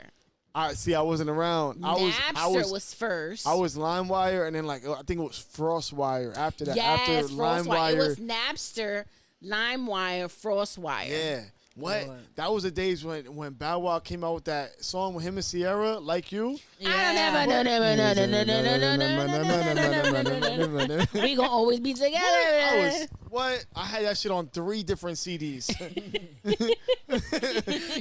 See, I wasn't around. Napster was first. I was LimeWire and then like I think it was FrostWire after that. yes, after FrostWire. It was LimeWire. Napster, LimeWire, FrostWire. Yeah. What? That was the days when Bow Wow came out with that song with him and Sierra, Like You. We gonna always be together. I had that shit on 3 different CDs.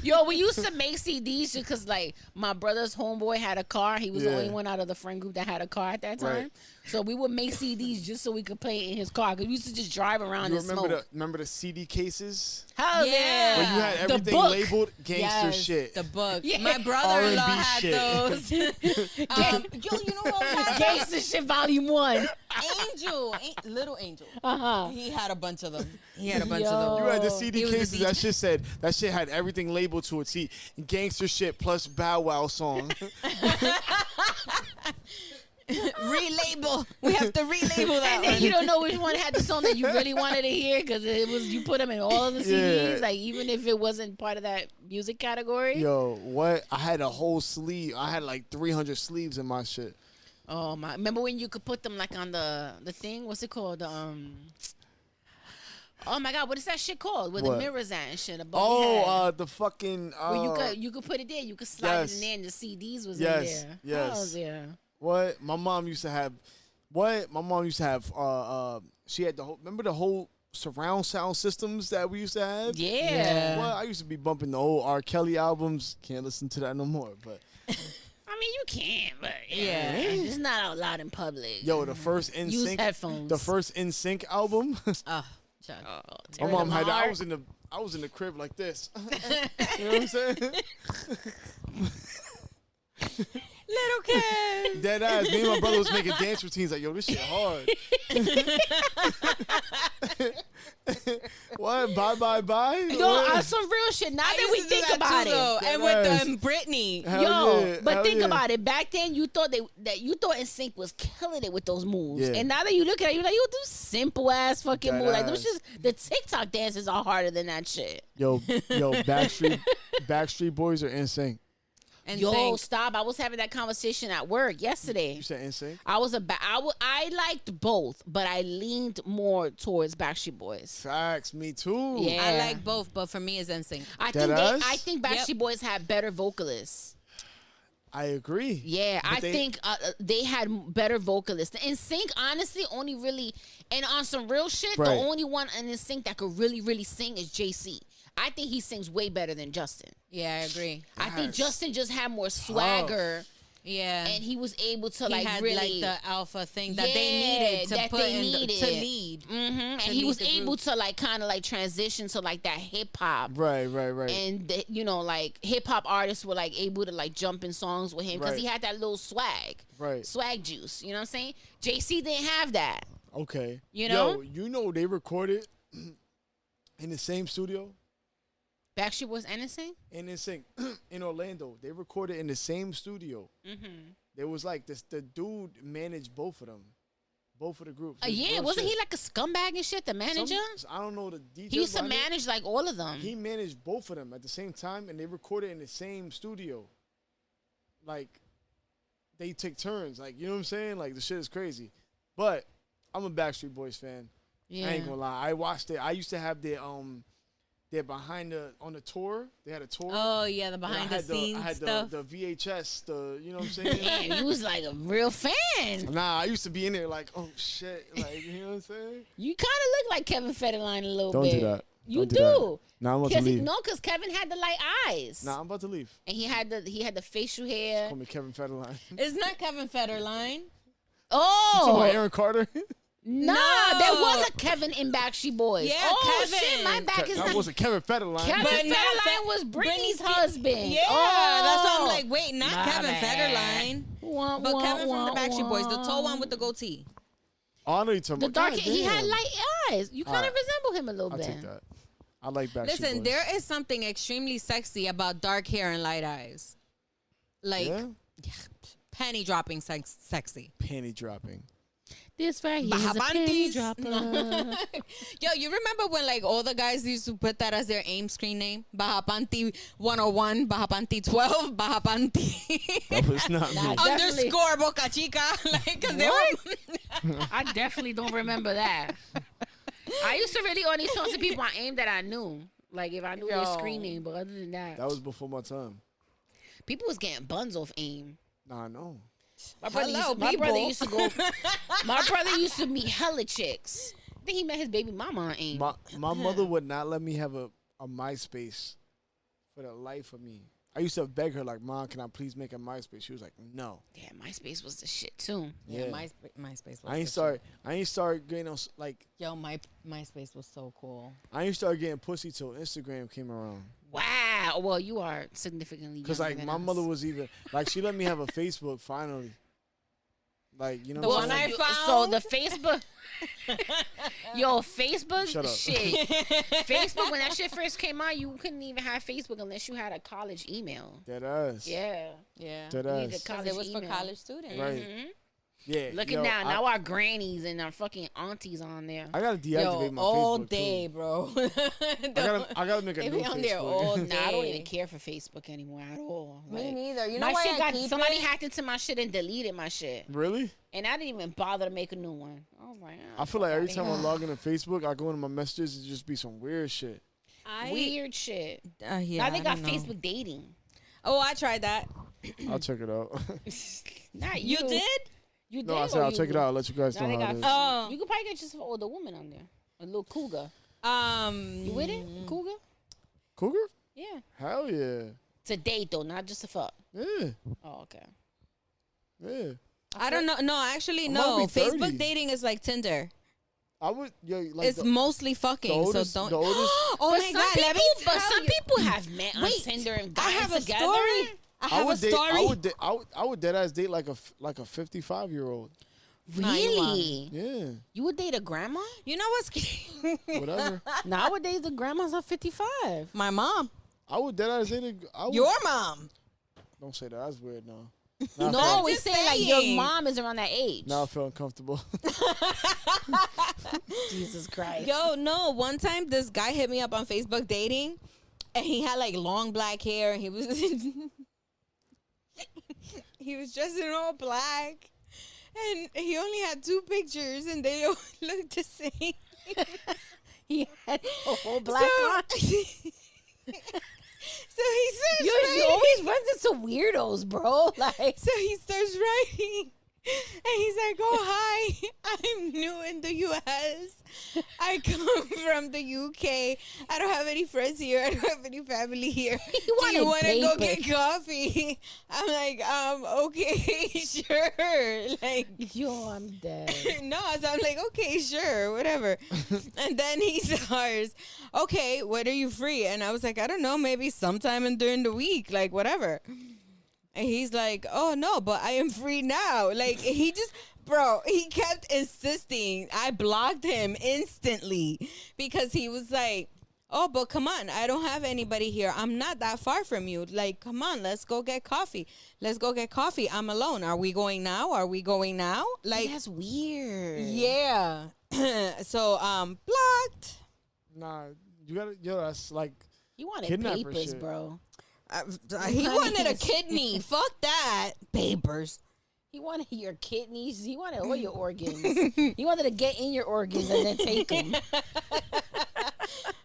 Yo, we used to make CDs just because, like, my brother's homeboy had a car. He was the Yeah. only one out of the friend group that had a car at that time. Right. So we would make CDs just so we could play it in his car. Because we used to just drive around You and remember smoke. remember the CD cases? Hell Yeah. yeah. Where you had The everything book. labeled gangster Yes, shit. the book. Yeah. My brother-in-law R&B had shit. those. Yo, you know what had Gangsta shit volume 1. Angel, Little Angel. Uh-huh. He had a bunch of them. He had a bunch Yo. of them. You had the Oh, CD he was a cases. That shit had everything labeled to it. See, gangster shit plus Bow Wow song. relabel. We have to relabel that And then one. you don't know which one had the song that you really wanted to hear because it was you put them in all of the CDs, Yeah. like even if it wasn't part of that music category. Yo, what? I had a whole sleeve. I had like 300 sleeves in my shit. Oh my! Remember when you could put them like on the thing? What's it called? Oh my God! What is that shit called? Where What? the mirrors at and shit. Above your head. The fucking. Where you could put it there. You could slide yes. it in there, and the CDs was Yes, in there. yes. Oh yeah. What? My mom used to have. What? My mom used to have. She had the whole. Remember the whole surround sound systems that we used to have? Yeah. Well, I used to be bumping the old R. Kelly albums. Can't listen to that no more. But I mean, you can, but Yeah. it's not out loud in public. yo, the first Use NSYNC. headphones. The first NSYNC album. Oh, Chuck. Oh, My tearing mom them had that. I apart. was in the crib like this. You know what I'm saying? Little kid. Dead ass. Me and my brother was making dance routines like, yo, this shit hard. What? Bye. No, on some real shit. Now that we think about it. And Yes. with Britney. Hell Yo, yeah, but hell think yeah. about it. Back then, you thought NSYNC was killing it with those moves, Yeah. and now that you look at it, you're like, yo, those simple ass fucking That moves. Like those ass. just the TikTok dances are harder than that shit. Yo, Backstreet Boys are insane. And Yo, sang. stop! I was having that conversation at work yesterday. You said insane? I liked both, but I leaned more towards Backstreet Boys. Facts, me too. Yeah. I like both, but for me, it's NSYNC. Deadass? I think Backstreet Boys had better vocalists. I agree. Yeah, But I think they had better vocalists. In Sync, honestly, only really, and on some real shit, Right. the only one in Sync that could really, really sing is JC. I think he sings way better than Justin. Yeah, I agree. I think Yes. Justin just had more swagger, Yeah. and he was able to he like had really. like the alpha thing that they Yeah, needed to that put they in needed. to lead. And to he lead was the able group. to like kind of like transition to like that hip hop. Right. And like hip hop artists were like able to like jump in songs with him because Right. he had that little swag, Right. swag juice. You know what I'm saying? JC didn't have that. Okay. You know? Yo, you know they recorded in the same studio Backstreet Boys anything? and NSYNC in Orlando. They recorded in the same studio. Mm-hmm. There was like this. The dude managed both of them, both of the groups. It's Yeah, real wasn't shit. he like a scumbag and shit? The manager? I don't know the details. He used to behind it. manage like all of them. He managed both of them at the same time, and they recorded in the same studio. Like, they take turns. Like, you know what I'm saying? Like, the shit is crazy. But I'm a Backstreet Boys fan. Yeah. I ain't gonna lie. I watched it. I used to have their behind on the tour. They had a tour. Oh yeah, the And I behind the had scenes I had stuff. the VHS. You know what I'm saying? Damn, you was like a real fan. Nah, I used to be in there like, oh shit, like you know what I'm saying? You kind of look like Kevin Federline a little Don't bit. do that. You Don't do do. that. Nah, I'm about to 'Cause leave. No, because Kevin had the light eyes. Nah, I'm about to leave. And he had the facial hair. Call me Kevin Federline. It's not Kevin Federline. Talking about Oh, Aaron Carter. nah, No. there was a Kevin in Backstreet Boys. Yeah, oh, Kevin. shit, my back is That not. wasn't Kevin Federline. Kevin But not Federline Fe- was Britney's Britney's husband. Yeah, Oh. that's why I'm like, wait, not My Kevin bad. Federline, Wah, but wah, Kevin wah, from the Backstreet Boys, the wah. tall one with the goatee. Oh, I know you're talking The about. dark. God He had damn. light eyes. You kind of Alright. resemble him a little I'll bit. take that. I like Backstreet Listen, Boys. there is something extremely sexy about dark hair and light eyes, like Yeah? panty dropping sexy. Panty dropping. This right here is a Bahabantis. panty dropper. Yo, you remember when like all the guys used to put that as their AIM screen name? Bahapanti 101, Bahapanti 12, Bahapanti That was not Nah, me. Definitely. underscore Boca Chica. Like, cause they were. I definitely don't remember that. I used to really only talk to people on AIM that I knew. Like if I knew their Yo. screen name, but other than that, That was before my time. people was getting buns off AIM. Nah, no. My brother, Hello, my brother people. used to go. My brother used to meet hella chicks. I think he met his baby mama on AIM. My mother would not let me have a MySpace for the life of me. I used to beg her like, Mom, can I please make a MySpace? She was like, no. Yeah, MySpace was the shit too. Yeah, Yeah. MySpace. Was I ain't the start. I ain't start getting on like. shit. Yo, MySpace was so cool. I ain't start getting pussy till Instagram came around. Wow. Well, you are significantly Cause younger like than my us. mother was even like she let me have a Facebook finally. Like you know The what one I'm I saying? found. So the Facebook, yo, Facebook Shut up. shit. Facebook when that shit first came out, you couldn't even have Facebook unless you had a college email. Dead ass. Yeah, Yeah, Dead you needed a ass. because college it was email. for college students. Right. Yeah. Look yo, at now our grannies and our fucking aunties on there. I gotta deactivate Yo, my all Facebook day, too. bro. I gotta make a They new be on there Facebook. all Nah, I don't day. even care for Facebook anymore at all. Me Like, neither. You know my why shit I keep somebody it? hacked into my shit and deleted my shit, Really? and I didn't even bother to make a new one. I was like, I feel like every time I log into Facebook, I go into my messages and just be some weird shit. weird shit. Yeah, Now they I got don't know. Facebook dating. Oh, I tried that. I'll check it out. Not You did? You did? No, I said or I'll you- check it out. I'll let you guys Now know they how got. it is. Oh. You could probably get just an older woman on there, a little cougar. You You with it, cougar? Cougar? Yeah. Hell yeah. To date though, not just to fuck. Yeah. Oh, okay. Yeah. I don't know. No, actually, I'm no. gonna be 30. Facebook dating is like Tinder. I would, like It's mostly fucking. oldest- so don't. the oldest- Oh my god! Let me but tell some you. people have met on Wait, Tinder and I gotten have a together. story. I have a story. I would dead ass date like a 55-year-old. Nah, you Really? Yeah. You would date a grandma? You know what's Whatever. Nowadays, the grandmas are 55. my mom? I would dead ass date Your mom? Don't say that. That's weird now. No, we just say like saying. your mom is around that age. Now I feel uncomfortable. Jesus Christ. Yo, no. One time, this guy hit me up on Facebook dating, and he had like long black hair, and he was he was dressed in all black, and he only had 2 pictures, and they all looked the same. He had a whole black on. So he starts Yo, she writing. always runs into weirdos, bro. Like, So he starts writing. And he's like, oh, hi, I'm new in the U.S. I come from the U.K. I don't have any friends here. I don't have any family here. Do you wanted want to go paper. get coffee? I'm like, okay, sure. Like, yo, I'm dead. no, so I'm like, okay, sure, whatever. And then he starts, okay, when are you free? And I was like, I don't know, maybe sometime during the week, like whatever. And he's like, oh no, but I am free now. Like he just, bro, he kept insisting. I blocked him instantly because he was like, oh, but come on, I don't have anybody here. I'm not that far from you. Like, come on, let's go get coffee. Let's go get coffee. I'm alone. Are we going now? Are we going now? Like, That's weird. yeah. So, blocked. Nah, you gotta, yo, that's like, You wanted Kidnapper papers, shit. bro. He wanted a kidney. Fuck that. Papers. He wanted your kidneys. He wanted all your organs. He wanted to get in your organs and then take them.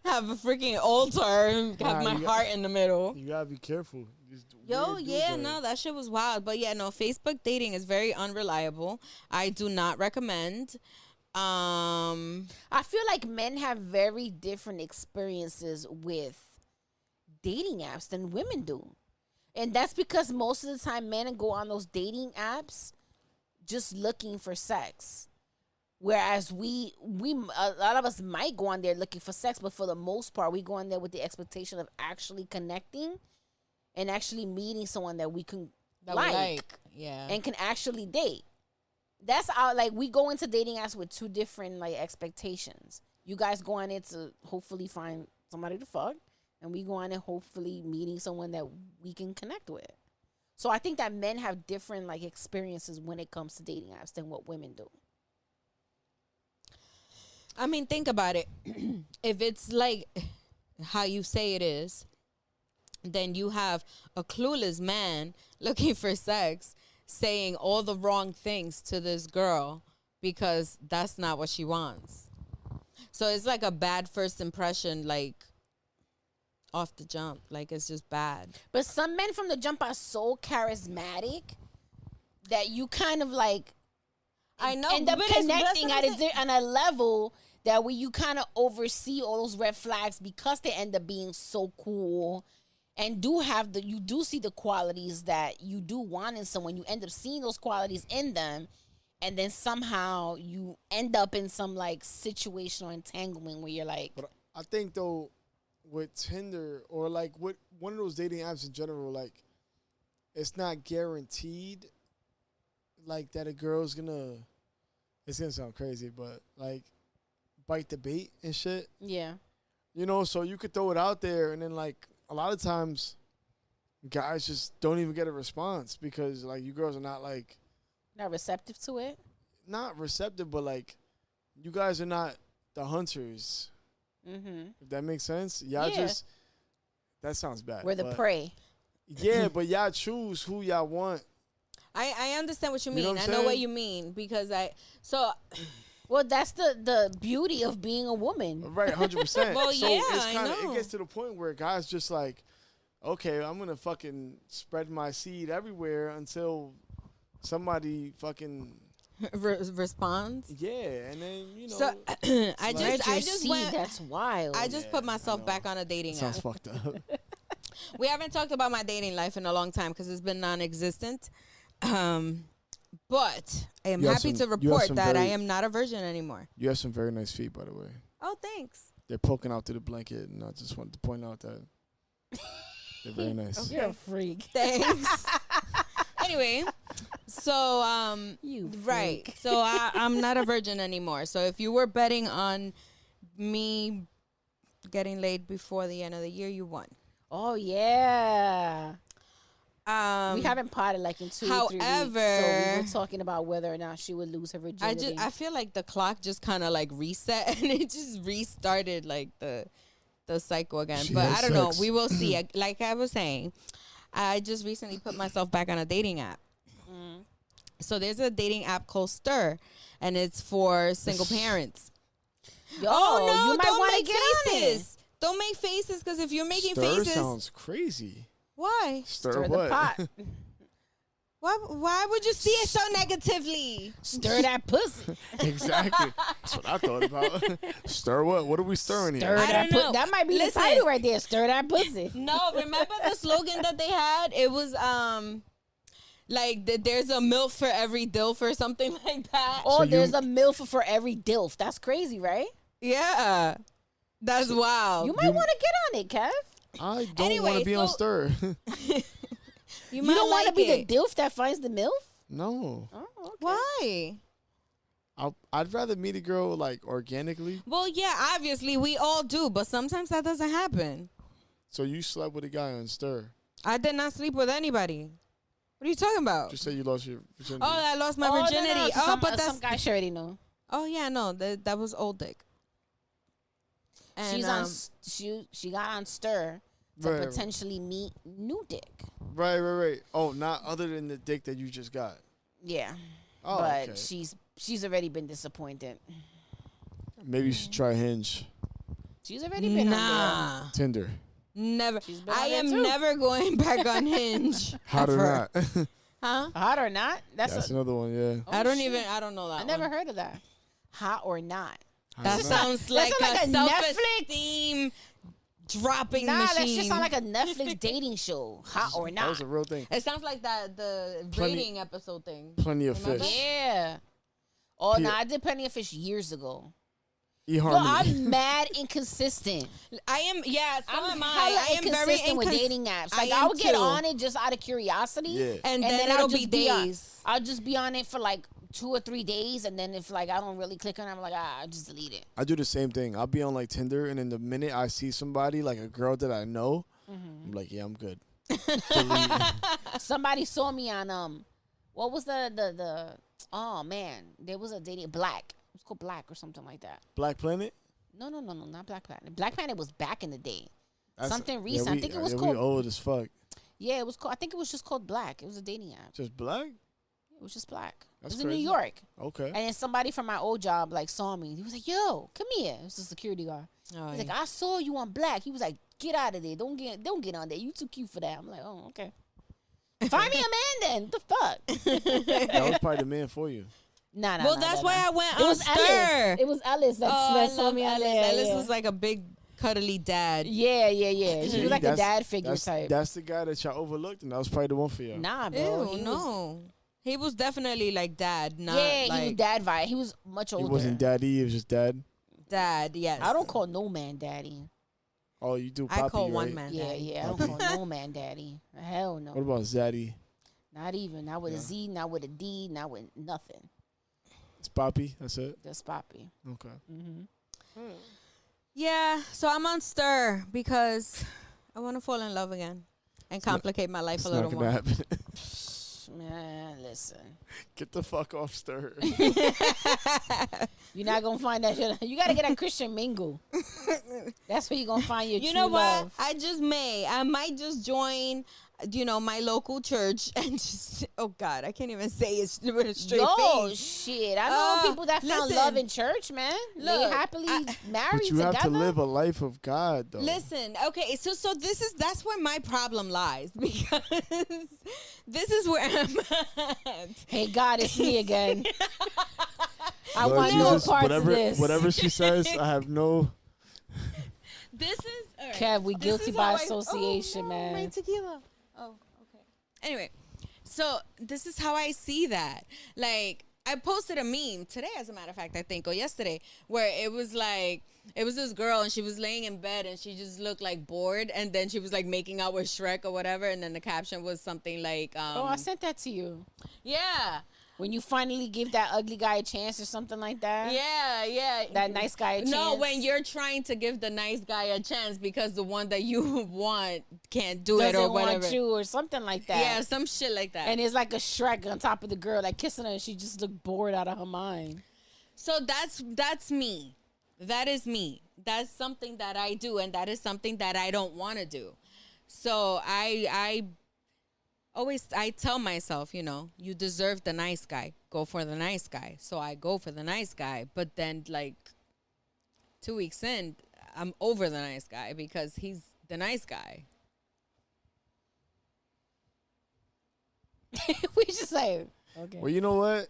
Have a freaking altar and have Nah, my you heart in the middle. you gotta be careful. Just Yo, weird dudes yeah, are- no, that shit was wild. But yeah, no, Facebook dating is very unreliable. I do not recommend. I feel like men have very different experiences with dating apps than women do. And that's because most of the time men go on those dating apps just looking for sex. Whereas we a lot of us might go on there looking for sex, but for the most part we go on there with the expectation of actually connecting and actually meeting someone that we can like. Yeah. And can actually date. That's our, like, we go into dating apps with 2 different like expectations. You guys go on it to hopefully find somebody to fuck, and we go on it hopefully meeting someone that we can connect with. So I think that men have different like experiences when it comes to dating apps than what women do. I mean, think about it. If it's like how you say it is, then you have a clueless man looking for sex saying all the wrong things to this girl because that's not what she wants. So it's like a bad first impression, like off the jump. Like it's just bad. But some men from the jump are so charismatic that you kind of like I know, end up but it's- connecting that's at what I'm saying. on a level that way you kind of oversee all those red flags because they end up being so cool and you do see the qualities that you do want in someone. You end up seeing those qualities in them, and then somehow you end up in some like situational entanglement where you're like, But I think though, with Tinder or like with one of those dating apps in general, like it's not guaranteed like that a girl's gonna. It's gonna sound crazy, but like bite the bait and shit. yeah, You know, so you could throw it out there, and then like a lot of times, guys just don't even get a response because like you girls are not like Not receptive to it. Not receptive, but like, you guys are not the hunters. Mm-hmm. If that makes sense, y'all just. That sounds bad. We're the prey. Yeah, but y'all choose who y'all want. I understand what you mean. You know what I I'm know what saying? you mean because Well, that's the beauty of being a woman. Right, 100%. Well, so yeah, it's I kinda, know. It gets to the point where guys just like, okay, I'm gonna fucking spread my seed everywhere until somebody fucking responds. yeah, and then you know. So I Spread your just seed, went. that's wild. I just put myself back on a dating sounds app. fucked up. We haven't talked about my dating life in a long time because it's been non-existent. But I am You have happy some- to you have report some that I very- am not a virgin anymore. You have some very nice feet, by the way. Oh, thanks. They're poking out through the blanket, and I just wanted to point out that they're very nice. You're a freak. Thanks. Anyway, so You right. freak. So I'm not a virgin anymore. So if you were betting on me getting laid before the end of the year, you won. Oh yeah. We haven't potted like in 2 or 3 weeks. So we However- were talking about whether or not she would lose her virginity. I feel like the clock just kind of like reset and it just restarted like the cycle again. She But has I don't know. sex. We will see. Like I was saying, I just recently put myself back on a dating app. So there's a dating app called Stir, and it's for single parents. Yo, Oh no! you might Don't want to make get on it. faces. Don't make faces because if you're making Stir faces, sounds crazy. why? Stir, Stir the what? pot. Why would you see it so negatively? Stir that pussy. Exactly. That's what I thought about. Stir what? What are we stirring Stir here? I that don't know. That might be Listen. the title right there. Stir that pussy. No, remember the slogan that they had? It was like there's a MILF for every DILF or something like that. Oh, you- there's a MILF for every DILF. That's crazy, right? Yeah, that's wild. You might want to get on it, Kev. I don't Anyway, want to be on so- Stir. You You don't want to like be it. the DILF that finds the MILF? No. Oh, okay. Why? I'd rather meet a girl like organically. Well, yeah, obviously we all do, but sometimes that doesn't happen. So you slept with a guy on Stir. I did not sleep with anybody. What are you talking about? Just say you lost your virginity. Oh, I lost my Oh, no, no, virginity. no. Oh, Some, but that's some guy she already know. oh yeah, no, that was old dick. And, She's on. She got on Stir to Right. potentially meet new dick. Right. Oh, not other than the dick that you just got. Yeah, Oh, but okay. she's already been disappointed. Maybe you should try Hinge, She's already been on Nah, Tinder. never. She's been I on there am too. never going back on Hinge. Hot or ever. not? Huh? there. Hot or not? That's another one. Yeah. Oh, I don't shit. even. I don't know that. I never one. heard of that. Hot or not? That sounds like sound like a a self-esteem dropping Nah, machine. that shit sound like a Netflix dating show. Hot or That not? was a real thing. It sounds like the Plenty- rating episode thing. Plenty of Remember? fish. Yeah. Oh, Yeah. no, I did Plenty of Fish years ago. Yo, eHarmony. I'm mad inconsistent. I am. Yeah, so I'm am I. hella I am very inconsistent with dating apps. Like I am would get too. on it just out of curiosity. Yeah. and And then I'll it'll just be on- days. I'll just be on it for like 2 or 3 days, and then if like I don't really click on it, I'm like, I'll just delete it. I do the same thing. I'll be on like Tinder, and then the minute I see somebody like a girl that I know, I'm like, yeah, I'm good. Delete. Somebody saw me on what was the oh man, there was a dating Black. It was called Black or something like that. Black Planet. No, not Black Planet. Black Planet was back in the day. That's- Something yeah, recent. I think it was we called. old as fuck. Yeah, it was called. I think it was just called Black. It was a dating app. Just black. It was just Black. That's it was in crazy. New York. Okay. And then somebody from my old job like saw me. He was like, "Yo, come here." It was a security guard. Oh, He's like, "I saw you on Black." He was like, "Get out of there! Don't get on there. You too cute for that." I'm like, "Oh, okay." Find me a man then. What the fuck? That was probably the man for you. Nah. well, that's why I went It on was Stir. Ellis. It was Ellis that, Oh, that I saw love me on Ellis. there. Ellis yeah. was like a big cuddly dad. Yeah. He See, was like a that's- dad figure that's, type. That's the guy that y'all overlooked, and that was probably the one for you. Nah, Ew, bro. He was, no. He was definitely like dad, not yeah, like he was dad vibe. He was much He older. wasn't daddy. He was just dad. dad. Yes, I don't call no man daddy. Oh, you do. I Poppy, call right? one man. Yeah, daddy. yeah. I don't call no man daddy. Hell no. What about Zaddy? Not even. Not with a Z. Not with a D. Not with nothing. It's Poppy. That's it. Just Poppy. Okay. Yeah, so I'm on Stir because I want to fall in love again and complicate my life It's a not little gonna more. happen. Man, listen. Listen. Get the fuck off Stir. You're not going to find that shit. You got to get a Christian Mingle. That's where you're going to find your You true know what? love. I might just join, my local church and just, oh God, I can't even say it with a straight face. Shit. I know people that found listen. love in church, man. They Look, happily married But you together. have to live a life of God, though. Listen, okay, so that's where my problem lies, because this is where I'm at. Hey, God, it's me again. I Lord want no Jesus, parts of this. whatever she says, I have no. This is all right. Kev, we This guilty is by how association, my man. tequila. Oh, okay. Anyway, so this is how I see that. Like, I posted a meme today, as a matter of fact, I think, or yesterday, where it was this girl and she was laying in bed and she just looked like bored, and then she was like making out with Shrek or whatever, and then the caption was something like, I sent that to you. yeah. When you finally give that ugly guy a chance or something like that. Yeah. That nice guy a chance. No, when you're trying to give the nice guy a chance because the one that you want can't do it or doesn't whatever. want you or something like that. Yeah, some shit like that. And it's like a Shrek on top of the girl, like kissing her, and she just looked bored out of her mind. So that's me. That is me. That's something that I do, and that is something that I don't want to do. So I tell myself, you deserve the nice guy. Go for the nice guy. So I go for the nice guy. But then, like, 2 weeks in, I'm over the nice guy because he's the nice guy. We just say, okay. Well, you know what?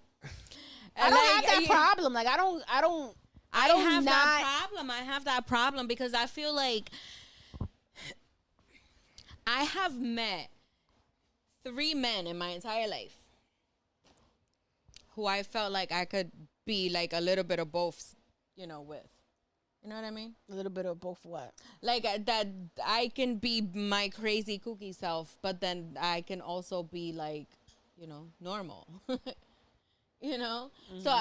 I don't have that problem. Like, I don't have that problem. I have that problem because I feel like I have met 3 men in my entire life who I felt like I could be like a little bit of both, with. You know what I mean? A little bit of both what? Like that I can be my crazy kooky self, but then I can also be like, normal. Mm-hmm. So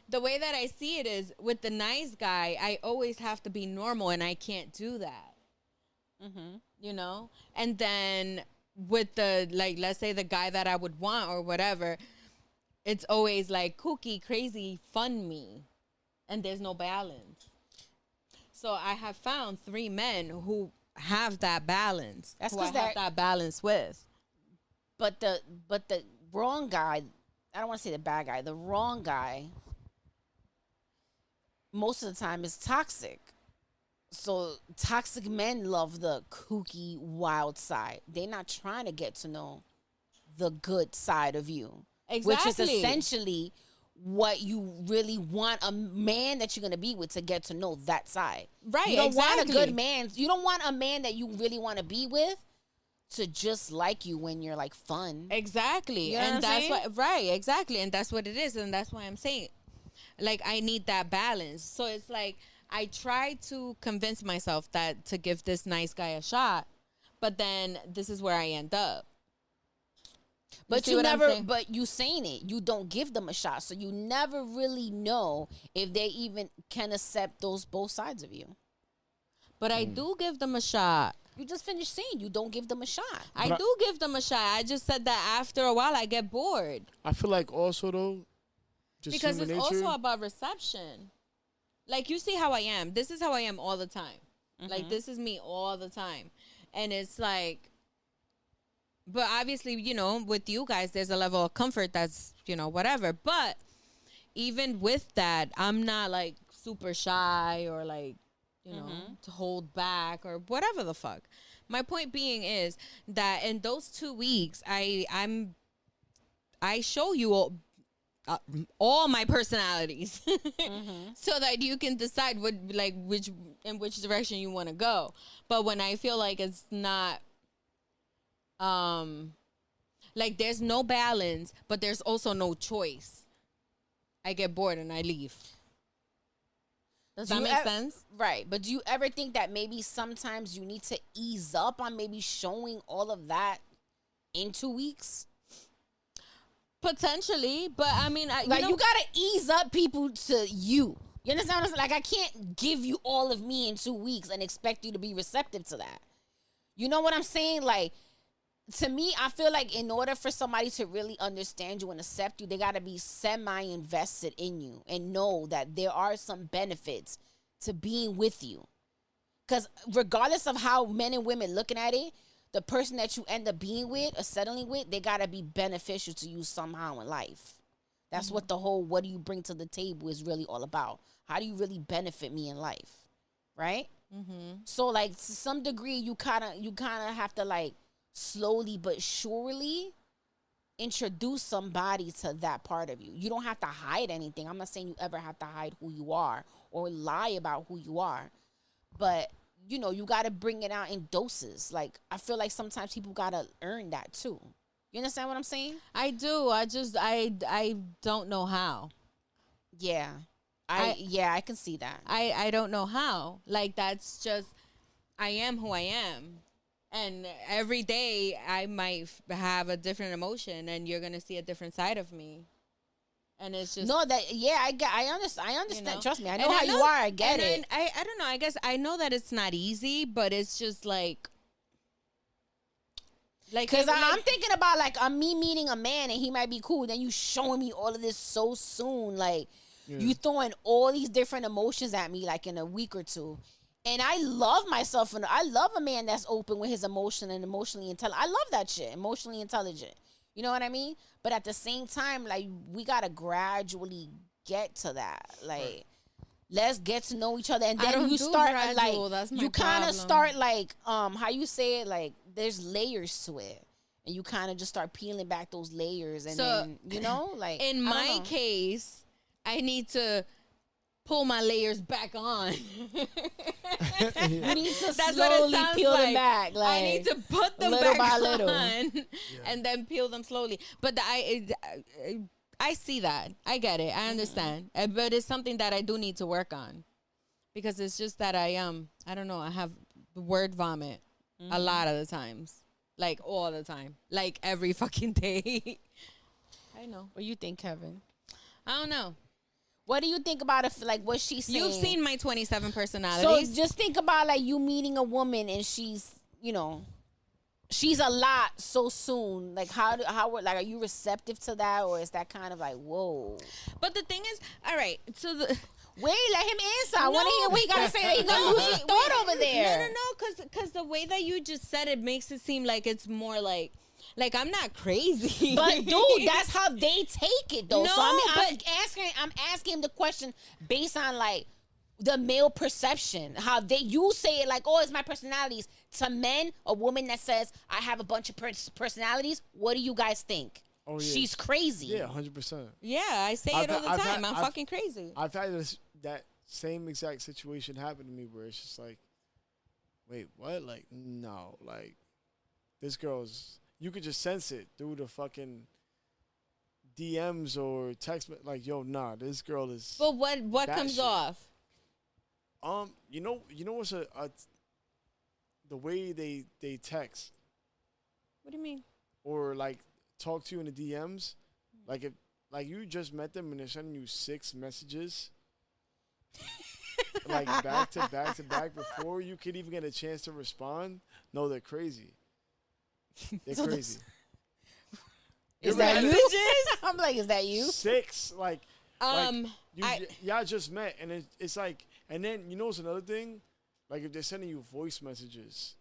the way that I see it is with the nice guy, I always have to be normal, and I can't do that. Mm-hmm. And then with the, like, let's say the guy that I would want or whatever, it's always like kooky, crazy, fun me, and there's no balance. So I have found 3 men who have that balance. That's who I because have that balance with. But the wrong guy, I don't want to say the bad guy, the wrong guy, most of the time is toxic. So toxic men love the kooky, wild side. They're not trying to get to know the good side of you. Exactly. Which is essentially what you really want a man that you're going to be with to get to know that side. Right, You don't exactly. want a good man. You don't want a man that you really want to be with to just like you when you're like fun. Exactly. You know And what I'm that's what, right, exactly. And that's what it is. And that's why I'm saying, like, I need that balance. So it's like, I try to convince myself that to give this nice guy a shot, but then this is where I end up. But you never, but you saying it, you don't give them a shot. So you never really know if they even can accept those both sides of you. But I do give them a shot. You just finished saying you don't give them a shot. I do give them a shot. I just said that after a while I get bored. I feel like also, though, just Because it's human nature. also about reception. Like, you see how I am. This is how I am all the time. Like, this is me all the time. And it's like, but obviously, with you guys, there's a level of comfort that's, whatever. But even with that, I'm not like super shy or like, to hold back or whatever the fuck. My point being is that in those 2 weeks, I show you all my personalities so that you can decide in which direction you want to go. But when I feel like it's not, like there's no balance, but there's also no choice, I get bored and I leave. Does that make sense? Right. But do you ever think that maybe sometimes you need to ease up on maybe showing all of that in 2 weeks? Potentially, but I mean, you gotta ease up people to you. You understand what I'm saying? Like, I can't give you all of me in 2 weeks and expect you to be receptive to that. You know what I'm saying? Like, to me, I feel like in order for somebody to really understand you and accept you, they got to be semi-invested in you and know that there are some benefits to being with you. Because regardless of how men and women looking at it, the person that you end up being with or settling with, they got to be beneficial to you somehow in life. That's what the whole what do you bring to the table is really all about. How do you really benefit me in life? Right? Mm-hmm. So, like, to some degree, you kind of have to, like, slowly but surely introduce somebody to that part of you. You don't have to hide anything. I'm not saying you ever have to hide who you are or lie about who you are. But, you know, you got to bring it out in doses. Like, I feel like sometimes people got to earn that too. You understand what I'm saying? I do. I don't know how. Yeah. I can see that. I don't know how. Like, that's just, I am who I am. And every day I might have a different emotion and you're going to see a different side of me. And it's just I understand. You know? Trust me, I know how you are. I get it. I don't know. I guess I know that it's not easy, but it's just like because I'm thinking about like me meeting a man and he might be cool. Then you showing me all of this so soon, like you throwing all these different emotions at me like in a week or two. And I love myself, and I love a man that's open with his emotion and emotionally intelligent. I love that shit, emotionally intelligent. You know what I mean? But at the same time, like, we gotta gradually get to that. Like, let's get to know each other, and then you start like you kind of start like how you say it, like there's layers to it, and you kind of just start peeling back those layers, and then you know, like in my case, I need to pull my layers back on. You need to slowly peel them back. Like, I need to put them little back by little, and then peel them slowly. But I see that. I get it. I understand. But it's something that I do need to work on, because it's just that I don't know. I have word vomit a lot of the times, like all the time, like every fucking day. I know. What do you think, Kevin? I don't know. What do you think about it? Like what she's saying? You've seen my 27 personalities. So just think about like you meeting a woman and she's, you know, she's a lot so soon. Like how like are you receptive to that, or is that kind of like whoa? But the thing is, all right. So the wait, let him answer. I want to hear what he gotta say. That he's gonna lose his thought over there. No, because the way that you just said it makes it seem like it's more like I'm not crazy. But dude, that's how they take it though. No, so I'm asking him the question based on like the male perception. How you say it like, oh, it's my personalities. To men, a woman that says I have a bunch of personalities, what do you guys think? Oh, yeah. She's crazy. Yeah, 100%. Yeah, I say it all the time. I'm fucking crazy. I've had that same exact situation happen to me where it's just like, wait, what? Like, no, like this girl's. You could just sense it through the fucking DMs or text. Like, yo, nah, this girl is. But what comes shit. off? You know what's the way they text. What do you mean? Or like talk to you in the DMs, like if like you just met them and they're sending you 6 messages, like back to back to back before you could even get a chance to respond. No, they're crazy. They're crazy. Is that you? I'm like, is that you? 6, like y'all just met, and it's like, and then you know what's another thing? Like if they're sending you voice messages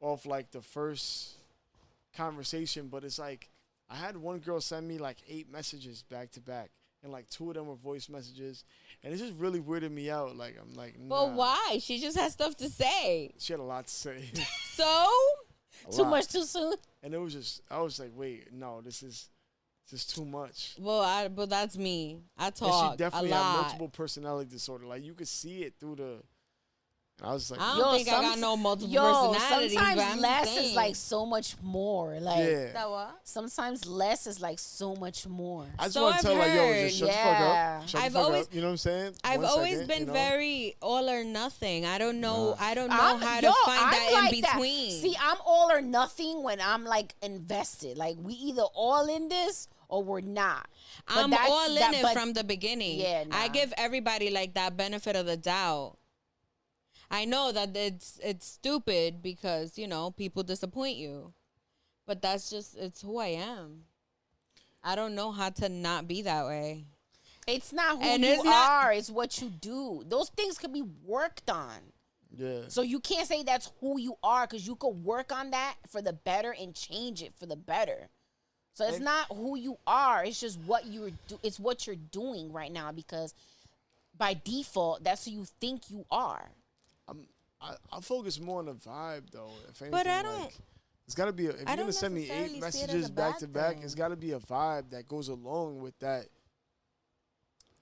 off like the first conversation, but it's like I had one girl send me like 8 messages back to back, and like 2 of them were voice messages, and it just really weirded me out. Like I'm like, nah. Well, why? She just has stuff to say. She had a lot to say. So. Too much too soon. And it was just, I was like, wait, no, this is too much. Well, but that's me. I talk and she definitely a lot. had multiple personality disorder. Like you could see it through the. I was like, I don't think I got no multiple personalities. Sometimes less is like so much more. Like that what? Sometimes less is like so much more. I just want to tell like, yo, just shut the fuck up. Shut the fuck up. You know what I'm saying? I've always been very all or nothing. I don't know. I don't know how to find that like in between. That. See, I'm all or nothing when I'm like invested. Like we either all in this or we're not. I'm all in it from the beginning. Yeah, nah. I give everybody like that benefit of the doubt. I know that it's stupid because, you know, people disappoint you. But that's just, it's who I am. I don't know how to not be that way. It's not who And you it's not- are. It's what you do. Those things can be worked on. Yeah. So you can't say that's who you are because you could work on that for the better and change it for the better. So it's not who you are. It's just what it's what you're doing right now because by default, that's who you think you are. I focus more on the vibe though. If anything, But I don't- like, it's gotta be. If you're I gonna don't send me necessarily 8 see it messages as a back bad to back, thing. it's gotta be a vibe that goes along with that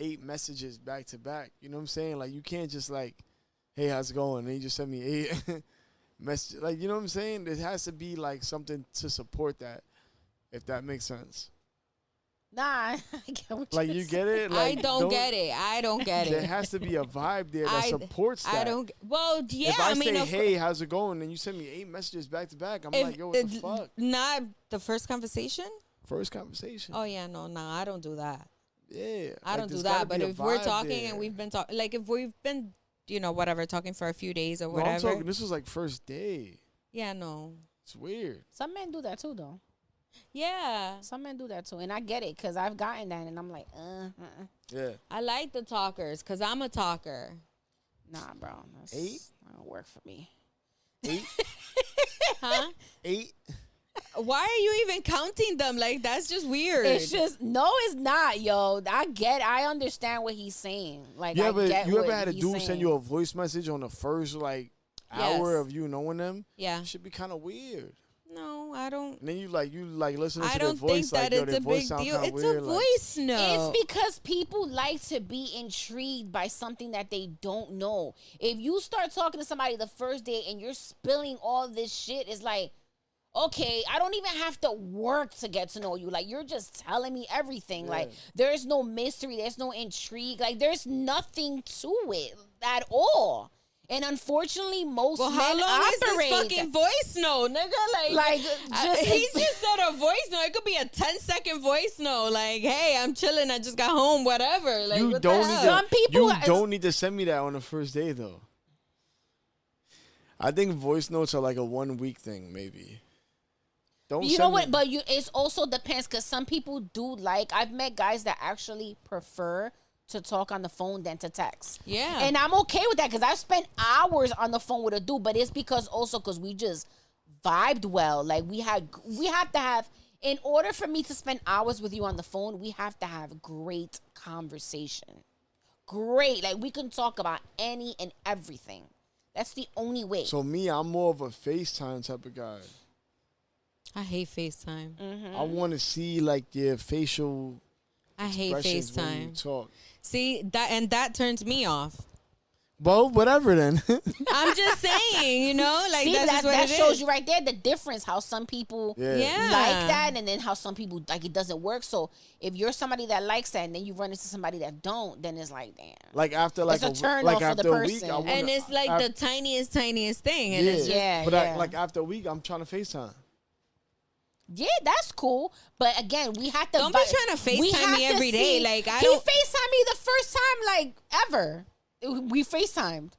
8 messages back to back. You know what I'm saying? Like you can't just like, hey, how's it going? And you just send me 8 messages. Like you know what I'm saying? There has to be like something to support that, if that makes sense. Nah, I get what Like you're you saying. get it? I Like, don't get it. I don't get There it. has to be a vibe there that supports that. I don't. Well, yeah. If I, mean, say, of hey, how's it going? And you send me 8 messages back to back, I'm like, yo, what the fuck? Not the first conversation. First conversation. Oh yeah, no, I don't do that. Yeah. I don't do that. But if we're talking and we've been talking, like if we've been, whatever, talking for a few days or No, whatever. I'm talking, this was like first day. Yeah, no. It's weird. Some men do that too, though. Yeah, Some men do that too, and I get it because I've gotten that, and I'm like, Yeah. I like the talkers because I'm a talker. nah, bro, that's 8? not gonna work for me. 8? Huh? 8? Why are you even counting them? Like that's just weird. It's just it's not, yo. I understand what he's saying. Like, Yeah, I but get you what ever had a he's dude saying. send you a voice message on the first, like, hour Yes. of you knowing them? Yeah. It should be kind of weird. No, I don't. And then you listen to I their don't voice, think like, that yo, it's their a voice big sound deal. kinda It's weird, a like, voice note. It's because people like to be intrigued by something that they don't know. If you start talking to somebody the first day and you're spilling all this shit, it's like, okay, I don't even have to work to get to know you. Like, you're just telling me everything. Yeah. Like, there's no mystery. There's no intrigue. Like, there's nothing to it at all. And unfortunately, most Well, men how long is operate. this fucking voice note, nigga? Like he just said a voice note. It could be a 10-second voice note. Like, hey, I'm chilling. I just got home. Whatever. Like, you what don't the need hell? to, Some people- you don't need to send me that on the first day, though. I think voice notes are like a 1 week thing, maybe. Don't You send know me- what? But it's also depends because some people do like. I've met guys that actually prefer to talk on the phone than to text. Yeah. And I'm okay with that because I've spent hours on the phone with a dude, but it's because we just vibed well. Like we have to have, in order for me to spend hours with you on the phone, we have to have great conversation. Great. Like we can talk about any and everything. That's the only way. So me, I'm more of a FaceTime type of guy. I hate FaceTime. Mm-hmm. I want to see like your facial I hate expressions when you FaceTime. talk. See, that turns me off. Well, whatever then. I'm just saying, like See, that's just what that it shows is. you right there the difference. How some people Yeah. Yeah. like that, and then how some people like it doesn't work. So if you're somebody that likes that, and then you run into somebody that don't, then it's like, damn. Like after like It's a turn like off for the after a week, person. I wanna, And it's like I- the tiniest thing. And yeah. it's just, Yeah, But yeah. like after a week, I'm trying to FaceTime. Yeah, that's cool. But again, we have to. Don't be trying to we FaceTime have me to every day. Like, I he don't- FaceTimed me the first time like ever. We FaceTimed.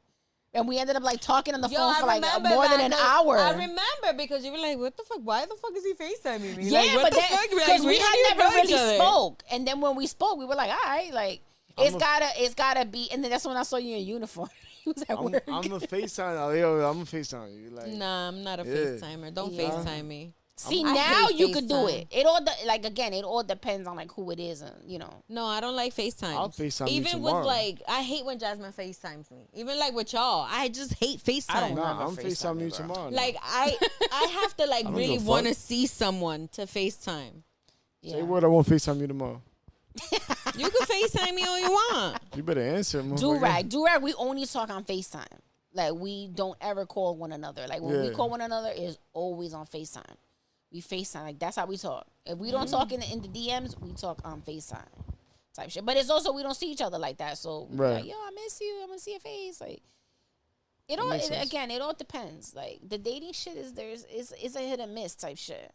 And we ended up like talking on the Yo, phone I for like remember more than that, an 'cause hour. I remember because you were like, "What the fuck? Why the fuck is he FaceTiming me?" Yeah, like, what but the fuck? Like, because we don't had even never know each really other. spoke, and then when we spoke, we were like, all right, like it's gotta be. And then that's when I saw you in uniform. He was at work. I'm a FaceTime. Yo, I'm a FaceTime you. Like, Nah, I'm not a Yeah. FaceTimer. Don't Yeah. FaceTime me. See, I now hate you could do FaceTime. it. It all it all depends on like who it is, and No, I don't like FaceTime. I'll FaceTime you Even tomorrow. with like, I hate when Jasmine FaceTimes me. Even like with y'all, I just hate FaceTime. I don't Nah, never I'm FaceTime FaceTime you you, bro. tomorrow. Like I have to like don't really give a want to fuck. see someone to FaceTime. Say what, I won't FaceTime you tomorrow. You can FaceTime me all you want. You better answer, motherfucker. Do-rag. We only talk on FaceTime. Like we don't ever call one another. Like when we Yeah. call one another, it's always on FaceTime. We FaceTime. Like that's how we talk. If we don't talk in the DMs, we talk on FaceTime type shit. But it's also we don't see each other like that. So we're Right. like, yo, I miss you. I'm gonna see your face. Like it all makes sense. again. It all depends. Like the dating shit is a hit and miss type shit.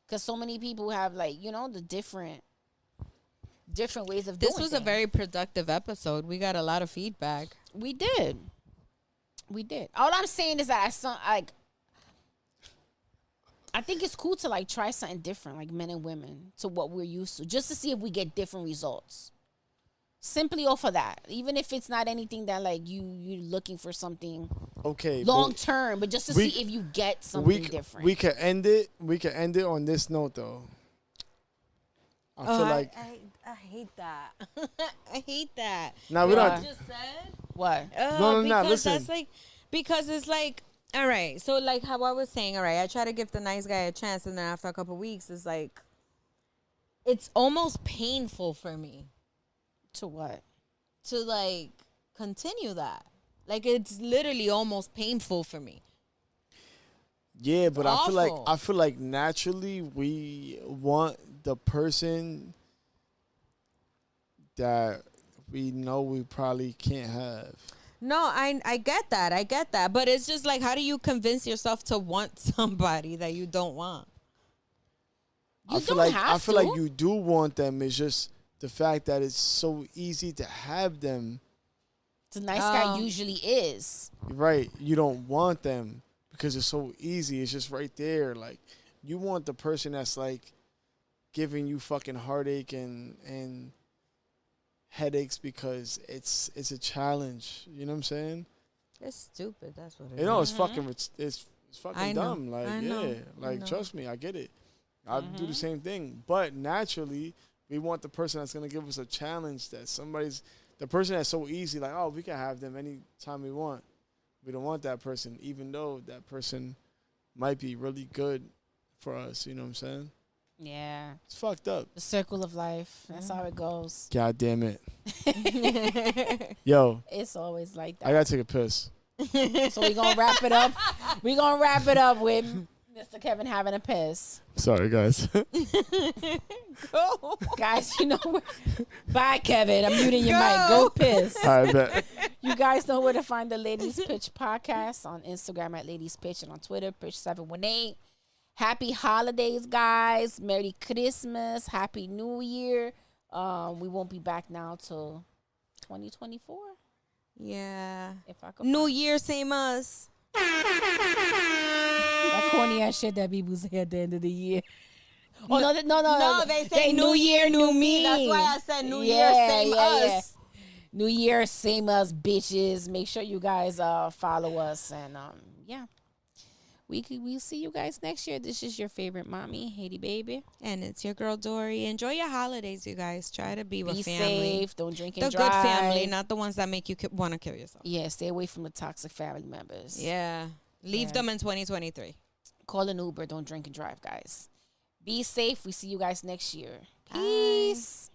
Cause so many people have like the different ways of doing. This was a things. very productive episode. We got a lot of feedback. We did. I think it's cool to like try something different, like men and women, to what we're used to, just to see if we get different results. Simply off of that, even if it's not anything that like you're looking for something long term, but just to see if you get something different. We can end it. We can end it on this note, though. I feel like I hate that. I hate that. Now we don't. Just said What? No. Listen. That's like because it's like. All right, so like how I was saying, all right, I try to give the nice guy a chance, and then after a couple of weeks, it's like, it's almost painful for me. To what? To like continue that. Like it's literally almost painful for me. Yeah, but It's I feel like naturally we want the person that we know we probably can't have. No, I get that. But it's just like, how do you convince yourself to want somebody that you don't want? You don't have to. I feel like you do want them. It's just the fact that it's so easy to have them. It's a nice guy usually is. Right. You don't want them because it's so easy. It's just right there. Like, you want the person that's like giving you fucking heartache and headaches because it's a challenge. You know what I'm saying? It's stupid. That's what it is. You know, it's fucking it's fucking dumb. Like, I know. yeah, like trust me, I get it. I do the same thing, but naturally, we want the person that's gonna give us a challenge. That the person that's so easy. Like, oh, we can have them anytime we want. We don't want that person, even though that person might be really good for us. You know what I'm saying? Yeah. It's fucked up. The circle of life. That's how it goes. God damn it. Yo. It's always like that. I gotta take a piss. So we're gonna wrap it up. We're gonna wrap it up with Mr. Keven having a piss. Sorry, guys. Go. Guys, you know where. Bye, Keven. I'm muting your mic. Go piss. All right, bet. You guys know where to find the Ladies Pitch podcast on Instagram at Ladies Pitch and on Twitter, Pitch718. Happy holidays, guys. Merry Christmas. Happy New Year. We won't be back now till 2024. Yeah. If I could New Year, same us. that corny ass shit that people say at the end of the year. Oh, no. No, they say New Year, new me. That's why I said New Year, same us. New Year, same us, bitches. Make sure you guys follow us. And, yeah. We'll see you guys next year. This is your favorite mommy, Haiti baby. And it's your girl, Dory. Enjoy your holidays, you guys. Try to be with family. Be safe. Don't drink and the drive. good family, not the ones that make you want to kill yourself. Yeah, stay away from the toxic family members. Yeah. Leave them in 2023. Call an Uber. Don't drink and drive, guys. Be safe. We see you guys next year. Bye. Peace.